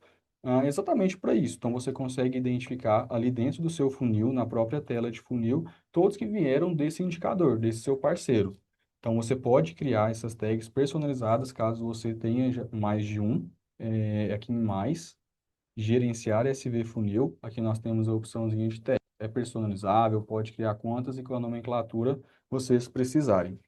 exatamente para isso. Então, você consegue identificar ali dentro do seu funil, na própria tela de funil, todos que vieram desse indicador, desse seu parceiro. Então, você pode criar essas tags personalizadas caso você tenha mais de um. Aqui em mais, gerenciar SV funil. Aqui nós temos a opçãozinha de tag. É personalizável, pode criar quantas e qual nomenclatura vocês precisarem.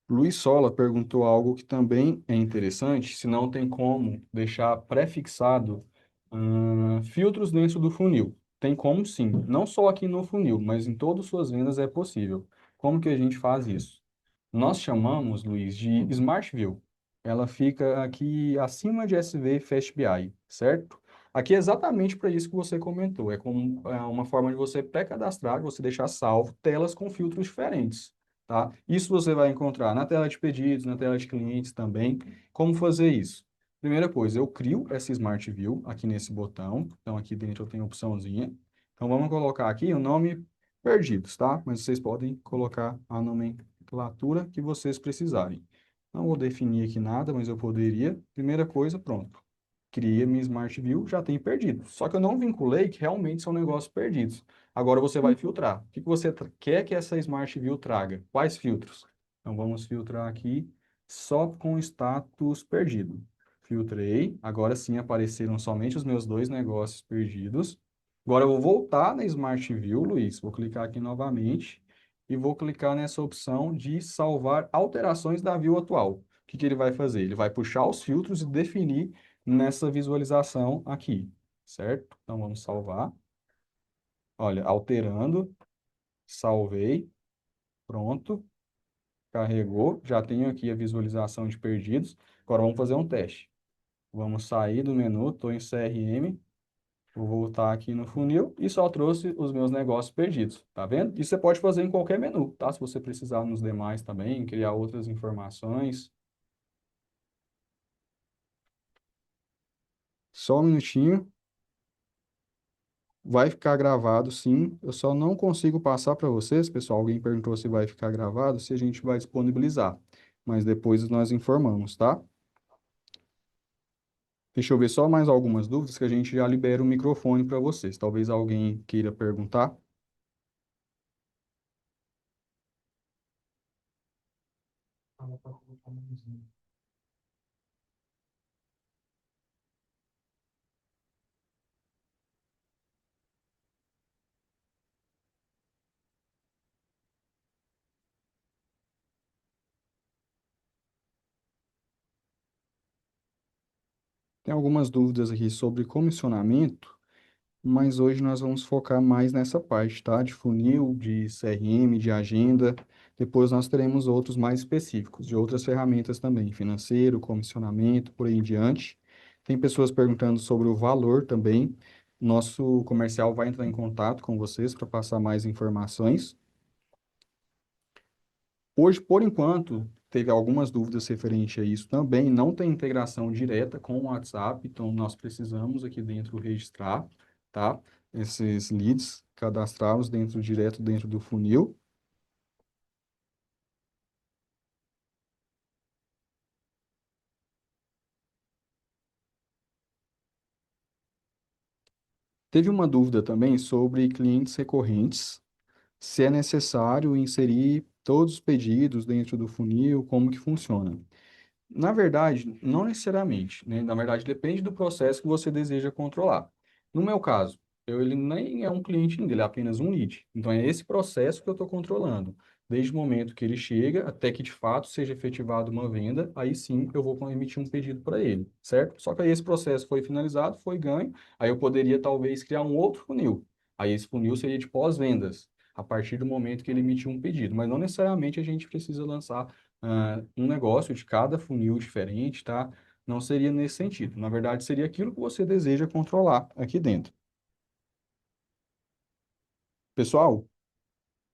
Luiz Sola perguntou algo que também é interessante, se não tem como deixar prefixado filtros dentro do funil. Tem como sim, não só aqui no funil, mas em todas as suas vendas é possível. Como que a gente faz isso? Nós chamamos, Luiz, de Smart View. Ela fica aqui acima de SV Fast BI, certo? Aqui é exatamente para isso que você comentou. É como uma forma de você pré-cadastrar, você deixar salvo telas com filtros diferentes, tá? Isso você vai encontrar na tela de pedidos, na tela de clientes também. Como fazer isso? Primeira coisa, eu crio essa Smart View aqui nesse botão. Então, aqui dentro eu tenho a opçãozinha. Então, vamos colocar aqui o nome perdidos, tá? Mas vocês podem colocar a nomenclatura que vocês precisarem. Não vou definir aqui nada, mas eu poderia. Primeira coisa, pronto. Criei minha Smart View, já tem perdidos. Só que eu não vinculei que realmente são negócios perdidos. Agora você vai filtrar. O que que você quer que essa Smart View traga? Quais filtros? Então vamos filtrar aqui só com status perdido. Filtrei. Agora sim apareceram somente os meus dois negócios perdidos. Agora eu vou voltar na Smart View, Luiz. Vou clicar aqui novamente e vou clicar nessa opção de salvar alterações da view atual. O que que ele vai fazer? Ele vai puxar os filtros e definir nessa visualização aqui, certo? Então vamos salvar. Olha, alterando, salvei, pronto, carregou, já tenho aqui a visualização de perdidos. Agora vamos fazer um teste. Vamos sair do menu, estou em CRM, vou voltar aqui no funil e só trouxe os meus negócios perdidos, tá vendo? Isso você pode fazer em qualquer menu, tá? Se você precisar nos demais também, criar outras informações. Só um minutinho. Vai ficar gravado, sim. Eu só não consigo passar para vocês, pessoal. Alguém perguntou se vai ficar gravado, se a gente vai disponibilizar. Mas depois nós informamos, tá? Deixa eu ver só mais algumas dúvidas que a gente já libera o microfone para vocês. Talvez alguém queira perguntar. Tem algumas dúvidas aqui sobre comissionamento, mas hoje nós vamos focar mais nessa parte, tá? De funil, de CRM, de agenda. Depois nós teremos outros mais específicos, de outras ferramentas também, financeiro, comissionamento, por aí em diante. Tem pessoas perguntando sobre o valor também. Nosso comercial vai entrar em contato com vocês para passar mais informações. Hoje, por enquanto, teve algumas dúvidas referente a isso também. Não tem integração direta com o WhatsApp, então nós precisamos aqui dentro registrar, tá? Esses leads, cadastrá-los dentro direto dentro do funil. Teve uma dúvida também sobre clientes recorrentes, se é necessário inserir todos os pedidos dentro do funil, como que funciona. Na verdade, não necessariamente, né? Na verdade, depende do processo que você deseja controlar. No meu caso, ele nem é um cliente ainda, ele é apenas um lead. Então, é esse processo que eu estou controlando. Desde o momento que ele chega até que, de fato, seja efetivada uma venda, aí sim eu vou emitir um pedido para ele, certo? Só que aí esse processo foi finalizado, foi ganho, aí eu poderia talvez criar um outro funil. Aí esse funil seria de pós-vendas, a partir do momento que ele emitiu um pedido. Mas não necessariamente a gente precisa lançar um negócio de cada funil diferente, tá? Não seria nesse sentido. Na verdade, seria aquilo que você deseja controlar aqui dentro. Pessoal,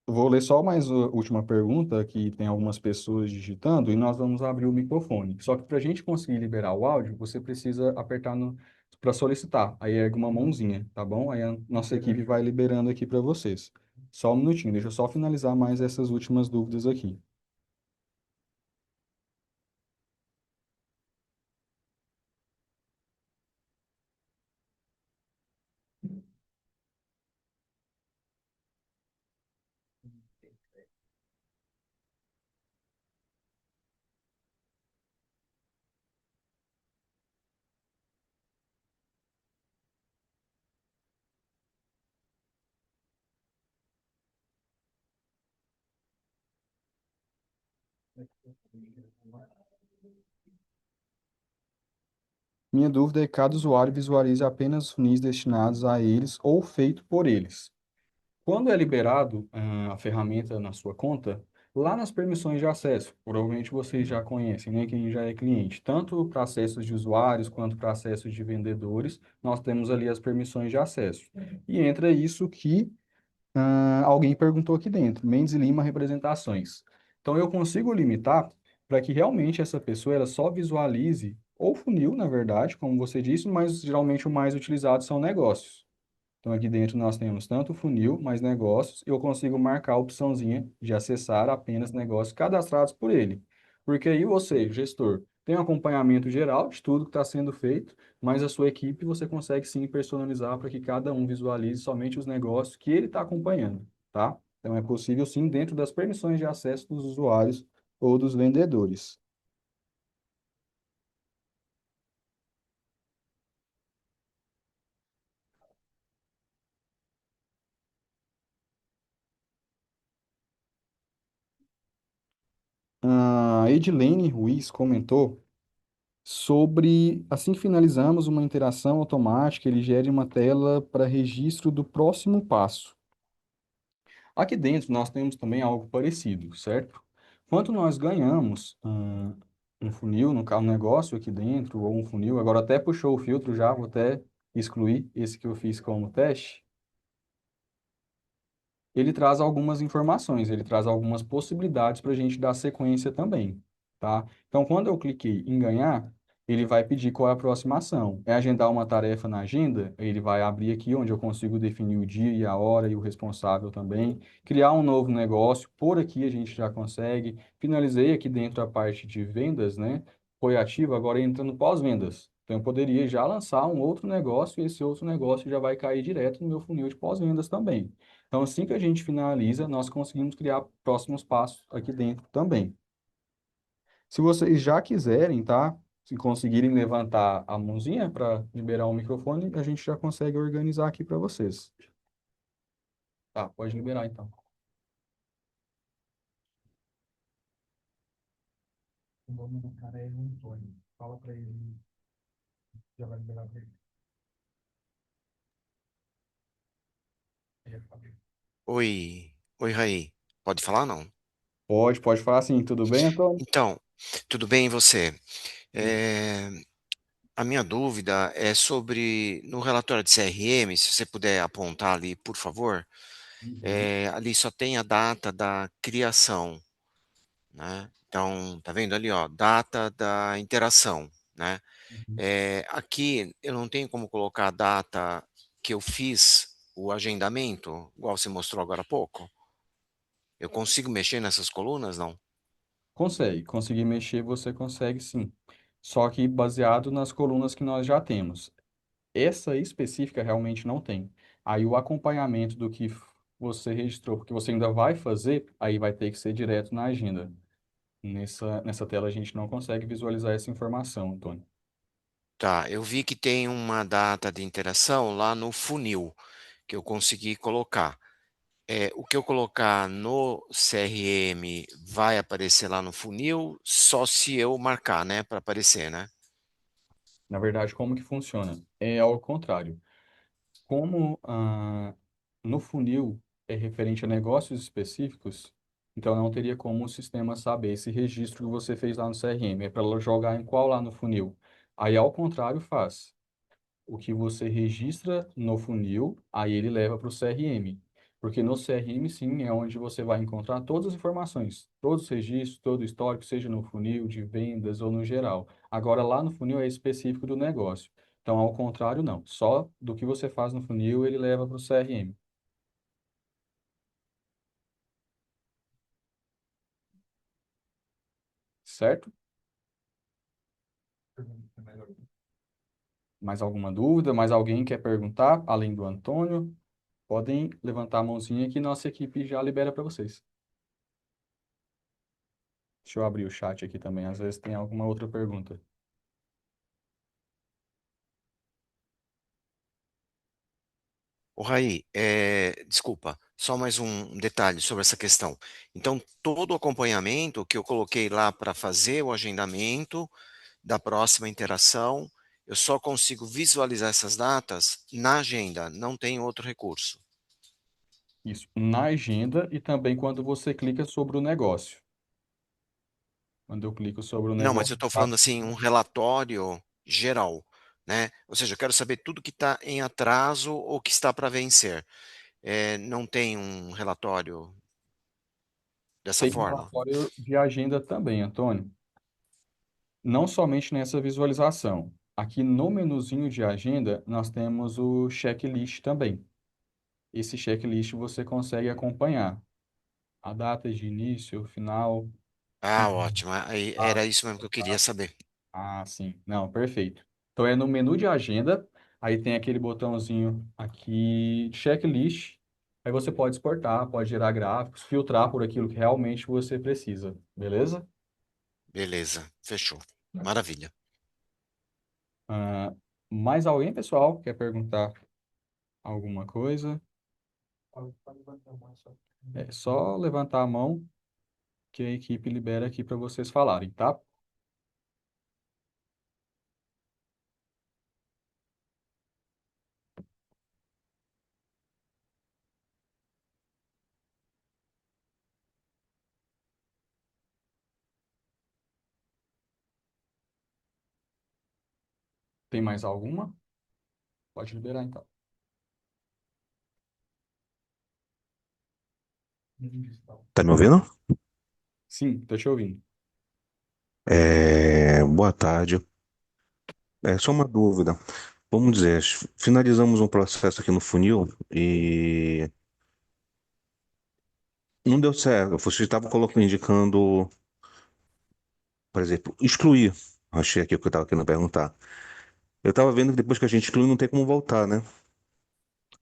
eu vou ler só mais a última pergunta, que tem algumas pessoas digitando, e nós vamos abrir o microfone. Só que para a gente conseguir liberar o áudio, você precisa apertar no para solicitar. Aí ergue uma mãozinha, tá bom? Aí a nossa equipe vai liberando aqui para vocês. Só um minutinho, deixa eu só finalizar mais essas últimas dúvidas aqui. Minha dúvida é que cada usuário visualize apenas os funis destinados a eles ou feito por eles. Quando é liberado a ferramenta na sua conta, lá nas permissões de acesso, provavelmente vocês já conhecem, né? Quem já é cliente, tanto para acessos de usuários quanto para acessos de vendedores, nós temos ali as permissões de acesso. E entra isso que alguém perguntou aqui dentro, Mendes e Lima representações. Então eu consigo limitar para que realmente essa pessoa ela só visualize ou funil, na verdade, como você disse, mas geralmente o mais utilizado são negócios. Então, aqui dentro nós temos tanto funil, mais negócios, e eu consigo marcar a opçãozinha de acessar apenas negócios cadastrados por ele. Porque aí você, gestor, tem um acompanhamento geral de tudo que está sendo feito, mas a sua equipe você consegue sim personalizar para que cada um visualize somente os negócios que ele está acompanhando, tá? Então, é possível sim dentro das permissões de acesso dos usuários ou dos vendedores. A Edilene Ruiz comentou sobre, assim que finalizamos uma interação automática, ele gere uma tela para registro do próximo passo. Aqui dentro nós temos também algo parecido, certo? Quando nós ganhamos um funil, no caso, um negócio aqui dentro, ou um funil, agora até puxou o filtro já, vou até excluir esse que eu fiz como teste. Ele traz algumas informações, ele traz algumas possibilidades para a gente dar sequência também, tá? Então, quando eu cliquei em ganhar, ele vai pedir qual é a próxima ação. É agendar uma tarefa na agenda? Ele vai abrir aqui onde eu consigo definir o dia e a hora e o responsável também. Criar um novo negócio, por aqui a gente já consegue. Finalizei aqui dentro a parte de vendas, né? Foi ativo, agora entra no pós-vendas. Então, eu poderia já lançar um outro negócio e esse outro negócio já vai cair direto no meu funil de pós-vendas também. Então, assim que a gente finaliza, nós conseguimos criar próximos passos aqui dentro também. Se vocês já quiserem, tá? Se conseguirem levantar a mãozinha para liberar o microfone, a gente já consegue organizar aqui para vocês. Tá, pode liberar então. O nome do cara é Antônio. Fala para ele. Oi, Raí. Pode falar, não? Pode falar assim, tudo bem, Antônio? Então, tudo bem e você? É, a minha dúvida é sobre, no relatório de CRM, se você puder apontar ali, por favor, Uhum, ali só tem a data da criação, né? Então, tá vendo ali, ó, data da interação, né? uhum. Aqui eu não tenho como colocar a data que eu fiz o agendamento, igual você mostrou agora há pouco. Eu consigo mexer nessas colunas, não? Conseguir mexer, você consegue sim. Só que baseado nas colunas que nós já temos. Essa específica realmente não tem. Aí o acompanhamento do que você registrou, porque você ainda vai fazer, aí vai ter que ser direto na agenda. Nessa tela a gente não consegue visualizar essa informação, Antônio. Tá, eu vi que tem uma data de interação lá no funil que eu consegui colocar. O que eu colocar no CRM vai aparecer lá no funil, só se eu marcar, né, para aparecer, né? Na verdade, como que funciona? É ao contrário. Como no funil é referente a negócios específicos, então não teria como o sistema saber esse registro que você fez lá no CRM. É para jogar em qual lá no funil. Aí, ao contrário, faz. O que você registra no funil, aí ele leva para o CRM. Porque no CRM, sim, é onde você vai encontrar todas as informações, todos os registros, todo o histórico, seja no funil, de vendas ou no geral. Agora, lá no funil é específico do negócio. Então, ao contrário, não. Só do que você faz no funil, ele leva para o CRM. Certo? Mais alguma dúvida? Mais alguém quer perguntar, além do Antônio? Podem levantar a mãozinha que nossa equipe já libera para vocês. Deixa eu abrir o chat aqui também, às vezes tem alguma outra pergunta. O Raí, desculpa, só mais um detalhe sobre essa questão. Então, todo o acompanhamento que eu coloquei lá para fazer o agendamento da próxima interação, eu só consigo visualizar essas datas na agenda, não tem outro recurso. Isso, na agenda e também quando você clica sobre o negócio. Quando eu clico sobre o Não, mas negócio, eu estou tá? falando assim, um relatório geral, né? Ou seja, eu quero saber tudo que está em atraso ou que está para vencer. Não tem um relatório dessa Tem forma? relatório de agenda também, Antônio. Não somente nessa visualização. Aqui no menuzinho de agenda, nós temos o checklist também. Esse checklist você consegue acompanhar a data de início, final. Ah, ótimo. Aí, Ah, era isso mesmo que eu queria saber. sim. Não, perfeito. Então é no menu de agenda, aí tem aquele botãozinho aqui, checklist. Aí você pode exportar, pode gerar gráficos, filtrar por aquilo que realmente você precisa, beleza? Beleza, fechou. Maravilha. Ah, mais alguém, pessoal, quer perguntar alguma coisa? É só levantar a mão que a equipe libera aqui para vocês falarem, tá? Tem mais alguma? Pode liberar então. Tá me ouvindo? Sim, tô te ouvindo. Boa tarde. É só uma dúvida. Vamos dizer, finalizamos um processo aqui no funil e não deu certo. Você estava colocando, indicando, por exemplo, excluir. Achei aqui o que eu estava querendo perguntar. Eu estava vendo que depois que a gente exclui, não tem como voltar, né?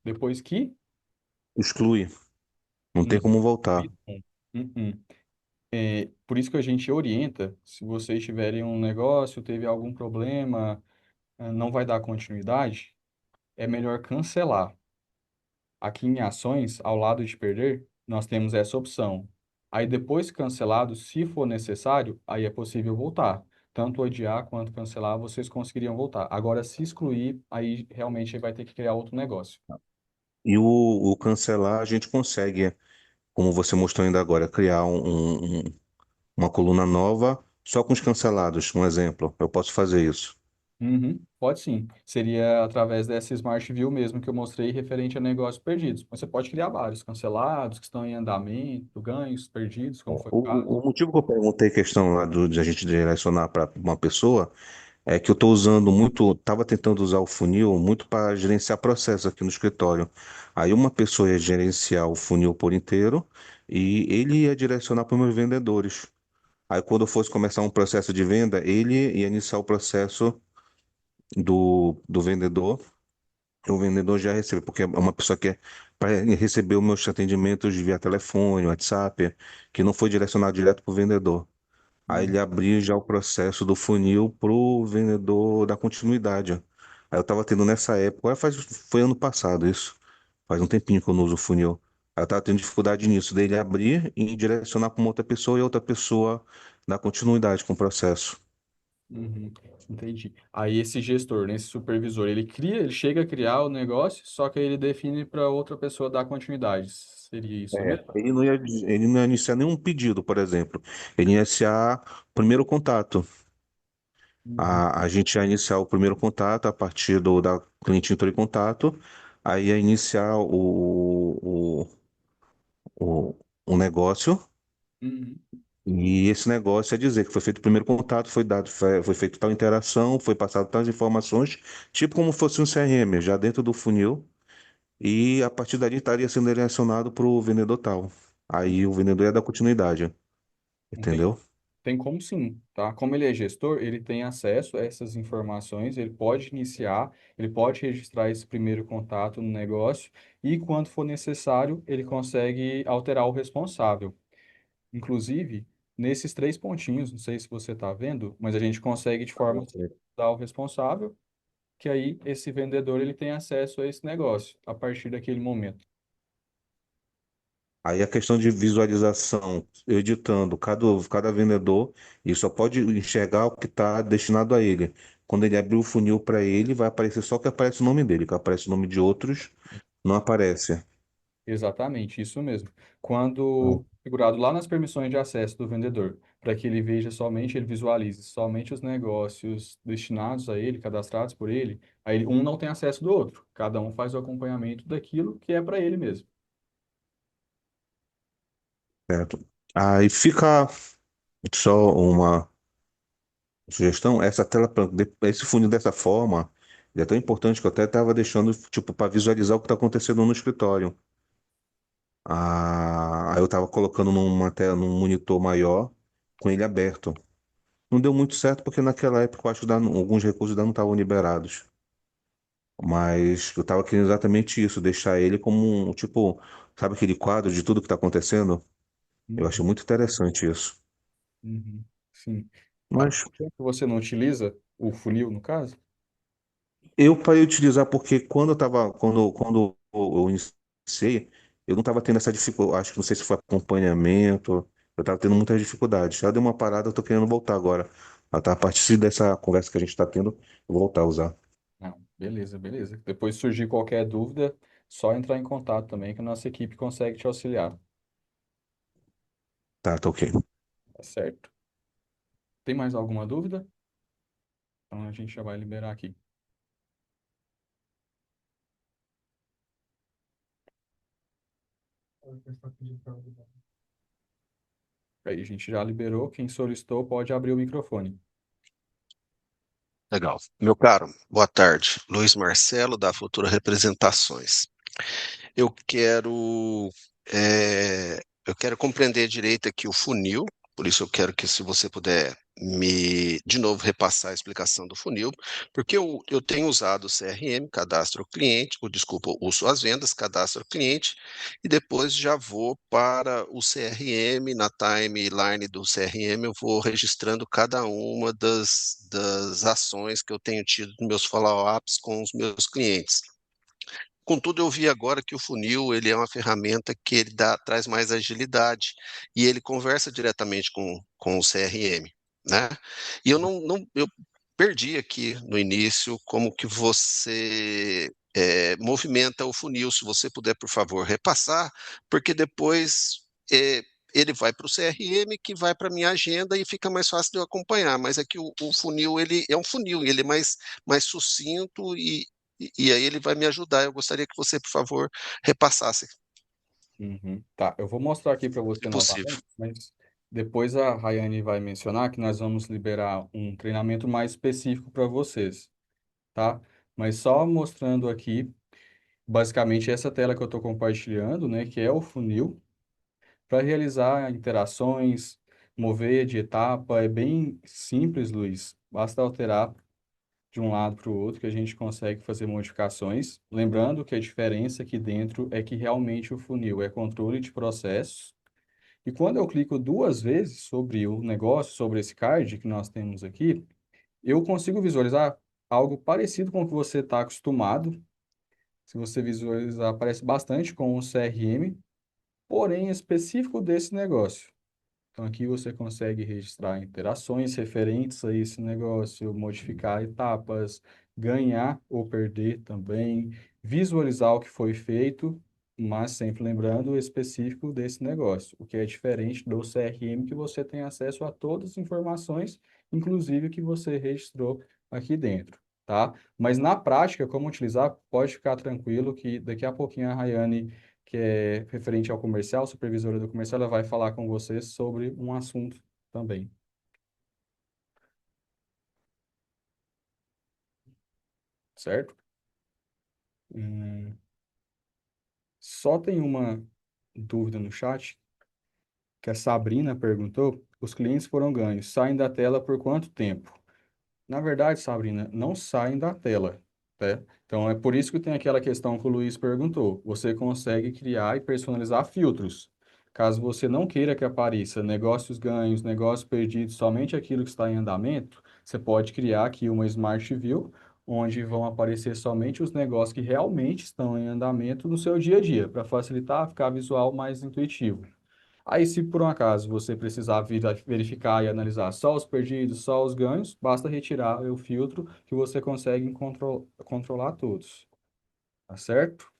Depois que... Exclui, não tem Não. como voltar. Uh-uh. É, por isso que a gente orienta, se vocês tiverem um negócio, teve algum problema, não vai dar continuidade, é melhor cancelar. Aqui em ações, ao lado de perder, nós temos essa opção. Aí depois que cancelado, se for necessário, aí é possível voltar. tanto odiar quanto cancelar, vocês conseguiriam voltar. Agora, se excluir, aí realmente vai ter que criar outro negócio. E o cancelar, a gente consegue, como você mostrou ainda agora, criar uma coluna nova só com os cancelados. Um exemplo, eu posso fazer isso. Uhum, pode sim. Seria através dessa Smart View mesmo que eu mostrei referente a negócios perdidos. Mas você pode criar vários, cancelados, que estão em andamento, ganhos perdidos, como foi o caso. O motivo que eu perguntei a questão lá de a gente direcionar para uma pessoa é que eu estou usando muito, estava tentando usar o funil muito para gerenciar processos aqui no escritório. Aí uma pessoa ia gerenciar o funil por inteiro e ele ia direcionar para os meus vendedores. Aí quando eu fosse começar um processo de venda, ele ia iniciar o processo do vendedor. O vendedor já recebe, porque é uma pessoa que é para receber os meus atendimentos via telefone, WhatsApp, que não foi direcionado direto para o vendedor. Aí Uhum, ele abriu já o processo do funil para o vendedor dar continuidade. Aí eu estava tendo nessa época, foi ano passado isso, faz um tempinho que eu não uso o funil. Aí eu estava tendo dificuldade nisso, dele abrir e direcionar para uma outra pessoa e outra pessoa dar continuidade com o processo. uhum, entendi. Aí esse gestor, né, esse supervisor, ele cria, ele chega a criar o negócio, só que aí ele define para outra pessoa dar continuidade. Seria isso É, mesmo? ele não ia iniciar nenhum pedido, por exemplo. Ele ia iniciar o primeiro contato. Uhum, A gente ia iniciar o primeiro contato a partir da cliente entrou em contato, aí ia iniciar o negócio, uhum, e esse negócio é dizer que foi feito o primeiro contato, foi feito tal interação, foi passado tais informações, tipo como fosse um CRM, já dentro do funil, e a partir dali estaria sendo direcionado para o vendedor tal. Aí o vendedor ia dar continuidade, entendi. entendeu? Tem como sim, tá? Como ele é gestor, ele tem acesso a essas informações, ele pode iniciar, ele pode registrar esse primeiro contato no negócio e, quando for necessário, ele consegue alterar o responsável. Inclusive, nesses três pontinhos, não sei se você está vendo, mas a gente consegue de forma dar o responsável, que aí esse vendedor ele tem acesso a esse negócio a partir daquele momento. Aí a questão de visualização, eu editando cada vendedor, ele só pode enxergar o que está destinado a ele. Quando ele abrir o funil para ele, vai aparecer só que aparece o nome dele, que aparece o nome de outros, não aparece. Exatamente, isso mesmo. Quando configurado lá nas permissões de acesso do vendedor, para que ele veja somente, ele visualize somente os negócios destinados a ele, cadastrados por ele, aí um não tem acesso do outro. Cada um faz o acompanhamento daquilo que é para ele mesmo. Certo? Aí fica só uma sugestão, essa tela, esse funil dessa forma, ele é tão importante que eu até estava deixando, tipo, para visualizar o que está acontecendo no escritório. Aí eu estava colocando numa tela, num monitor maior, com ele aberto. Não deu muito certo porque naquela época eu acho que alguns recursos ainda não estavam liberados. Mas eu estava querendo exatamente isso, deixar ele como um, tipo, sabe aquele quadro de tudo que está acontecendo? Eu achei Uhum, muito interessante isso. uhum, sim. Faz Mas tempo que você não utiliza o funil, no caso? eu parei de utilizar porque quando eu iniciei, eu não estava tendo essa dificuldade, acho que não sei se foi acompanhamento, eu estava tendo muitas dificuldades. Já deu uma parada, eu estou querendo voltar agora. A partir dessa conversa que a gente está tendo, eu vou voltar a usar. Não, beleza, beleza. Depois se surgir qualquer dúvida, só entrar em contato também que a nossa equipe consegue te auxiliar, Tá, tá ok. tá certo? Tem mais alguma dúvida? Então a gente já vai liberar aqui. Aí a gente já liberou. Quem solicitou pode abrir o microfone. Legal. Meu caro, boa tarde. Luiz Marcelo, da Futura Representações. Eu quero, eu quero compreender direito aqui o funil, por isso eu quero que, se você puder de novo, repassar a explicação do funil, porque eu tenho usado o CRM, cadastro cliente, ou desculpa, uso as vendas, cadastro cliente, e depois já vou para o CRM, na timeline do CRM, eu vou registrando cada uma das ações que eu tenho tido nos meus follow-ups com os meus clientes. Contudo, eu vi agora que o funil ele é uma ferramenta que traz mais agilidade e ele conversa diretamente com o CRM. né? E eu perdi aqui no início como que você movimenta o funil, se você puder, por favor, repassar, porque depois é, ele vai para o CRM, que vai para a minha agenda e fica mais fácil de eu acompanhar. Mas é que o funil, ele é um funil, ele é mais sucinto e aí ele vai me ajudar. Eu gostaria que você, por favor, repassasse, Uhum. Tá, eu vou mostrar aqui para se você possível. novamente, mas depois a Rayane vai mencionar que nós vamos liberar um treinamento mais específico para vocês, tá? Mas só mostrando aqui, basicamente essa tela que eu estou compartilhando, né, que é o funil, para realizar interações, mover de etapa, é bem simples, Luiz. Basta alterar de um lado para o outro que a gente consegue fazer modificações. Lembrando que a diferença aqui dentro é que realmente o funil é controle de processos. E quando eu clico duas vezes sobre o negócio, sobre esse card que nós temos aqui, eu consigo visualizar algo parecido com o que você está acostumado. Se você visualizar, parece bastante com o CRM, porém específico desse negócio. Então, aqui você consegue registrar interações referentes a esse negócio, modificar etapas, ganhar ou perder também, visualizar o que foi feito, mas sempre lembrando o específico desse negócio, o que é diferente do CRM, que você tem acesso a todas as informações, inclusive que você registrou aqui dentro, tá? Mas na prática, como utilizar, pode ficar tranquilo que daqui a pouquinho a Rayane que é referente ao comercial, supervisora do comercial, ela vai falar com você sobre um assunto também, certo? Hum, só tem uma dúvida no chat, que a Sabrina perguntou, os clientes foram ganhos, saem da tela por quanto tempo? Na verdade, Sabrina, não saem da tela, né? Então, é por isso que tem aquela questão que o Luiz perguntou. Você consegue criar e personalizar filtros. Caso você não queira que apareça negócios ganhos, negócios perdidos, somente aquilo que está em andamento, você pode criar aqui uma Smart View, onde vão aparecer somente os negócios que realmente estão em andamento no seu dia a dia, para facilitar, ficar visual mais intuitivo. Aí, se por um acaso você precisar verificar e analisar só os perdidos, só os ganhos, basta retirar o filtro que você consegue controlar todos. Tá certo?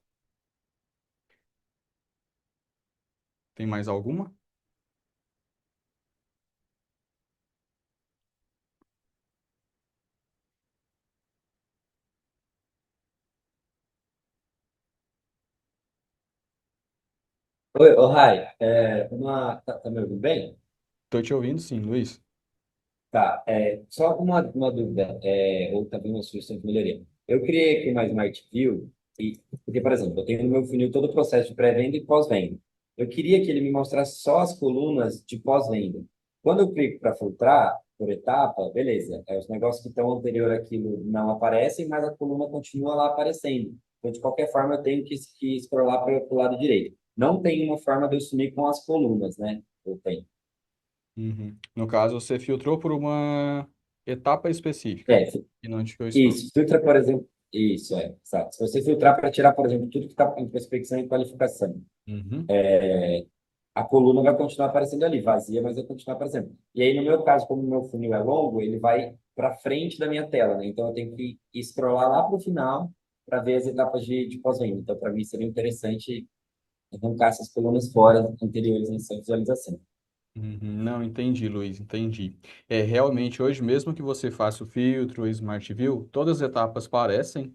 Tem mais alguma? Oi, ô Rai, tá me ouvindo bem? Estou te ouvindo, sim, Luiz. Tá, só uma dúvida, ou também uma sugestão de melhoria. Eu criei aqui uma Smart View, porque, por exemplo, eu tenho no meu funil todo o processo de pré-venda e pós-venda. Eu queria que ele me mostrasse só as colunas de pós-venda. Quando eu clico para filtrar por etapa, beleza, os negócios que estão anterior àquilo não aparecem, mas a coluna continua lá aparecendo. Então, de qualquer forma, eu tenho que scrollar para o lado direito. Não tem uma forma de eu sumir com as colunas, né? Eu tenho. Uhum. No caso, você filtrou por uma etapa específica É, e não te deu scroll. isso, filtra, por exemplo, isso, exato. Se você filtrar para tirar, por exemplo, tudo que está em prospecção e qualificação, Uhum. a coluna vai continuar aparecendo ali, vazia, mas vai continuar aparecendo. E aí, no meu caso, como o meu funil é longo, ele vai para frente da minha tela, né? Então, eu tenho que scrollar lá para o final para ver as etapas de pós-venda. Então, para mim, seria interessante arrancar essas colunas fora anteriores nessa visualização. Uhum. Não, entendi, Luiz, entendi. É, realmente, hoje, mesmo que você faça o filtro, o Smart View, todas as etapas parecem,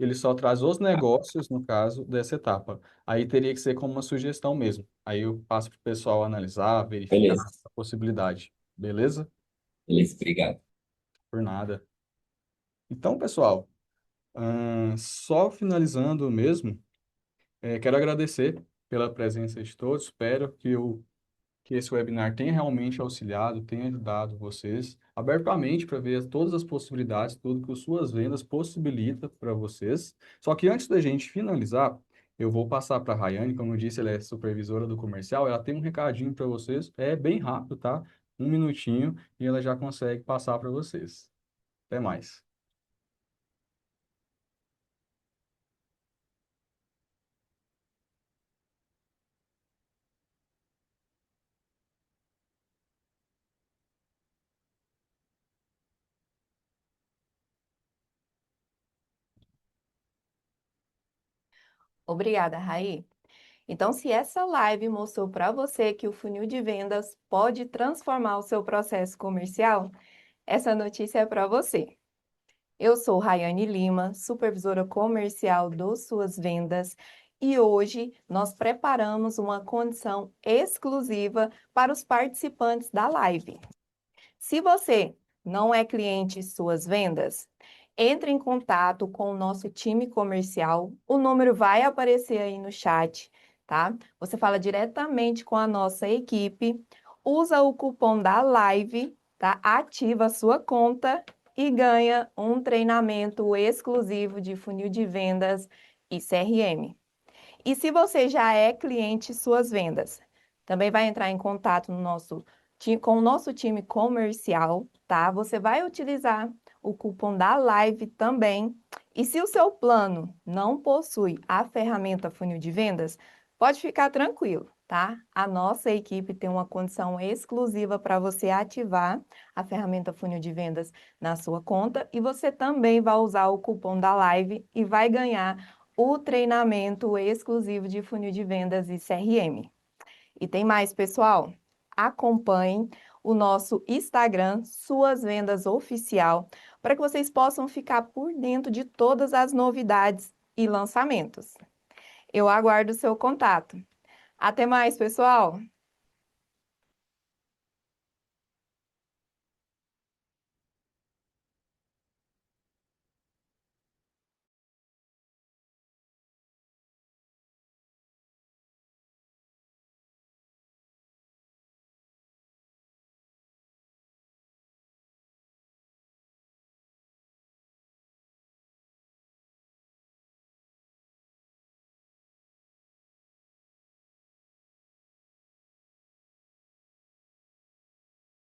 ele só traz os negócios, no caso, dessa etapa. Aí teria que ser como uma sugestão mesmo. Aí eu passo para o pessoal analisar, verificar Beleza, a possibilidade. Beleza? beleza, obrigado. Por nada. Então, pessoal, só finalizando mesmo, quero agradecer pela presença de todos. Espero que esse webinar tenha realmente auxiliado, tenha ajudado vocês, abertamente para ver todas as possibilidades, tudo que as suas vendas possibilita para vocês. Só que antes da gente finalizar, eu vou passar para a Rayane, como eu disse, ela é supervisora do comercial, ela tem um recadinho para vocês, é bem rápido, tá? Um minutinho e ela já consegue passar para vocês. Até mais. Obrigada, Raí. Então, se essa live mostrou para você que o funil de vendas pode transformar o seu processo comercial, essa notícia é para você. Eu sou Raiane Lima, supervisora comercial do Suas Vendas, e hoje nós preparamos uma condição exclusiva para os participantes da live. Se você não é cliente Suas Vendas, entre em contato com o nosso time comercial. O número vai aparecer aí no chat, tá? Você fala diretamente com a nossa equipe, usa o cupom da live, tá? Ativa a sua conta e ganha um treinamento exclusivo de funil de vendas e CRM. E se você já é cliente Suas Vendas, também vai entrar em contato com o nosso time comercial, tá? Você vai utilizar o cupom da live também. E se o seu plano não possui a ferramenta funil de vendas, pode ficar tranquilo, tá? A nossa equipe tem uma condição exclusiva para você ativar a ferramenta funil de vendas na sua conta e você também vai usar o cupom da live e vai ganhar o treinamento exclusivo de funil de vendas e CRM. E tem mais, pessoal? Acompanhem o nosso Instagram, Suas Vendas Oficial, para que vocês possam ficar por dentro de todas as novidades e lançamentos. Eu aguardo o seu contato. Até mais, pessoal!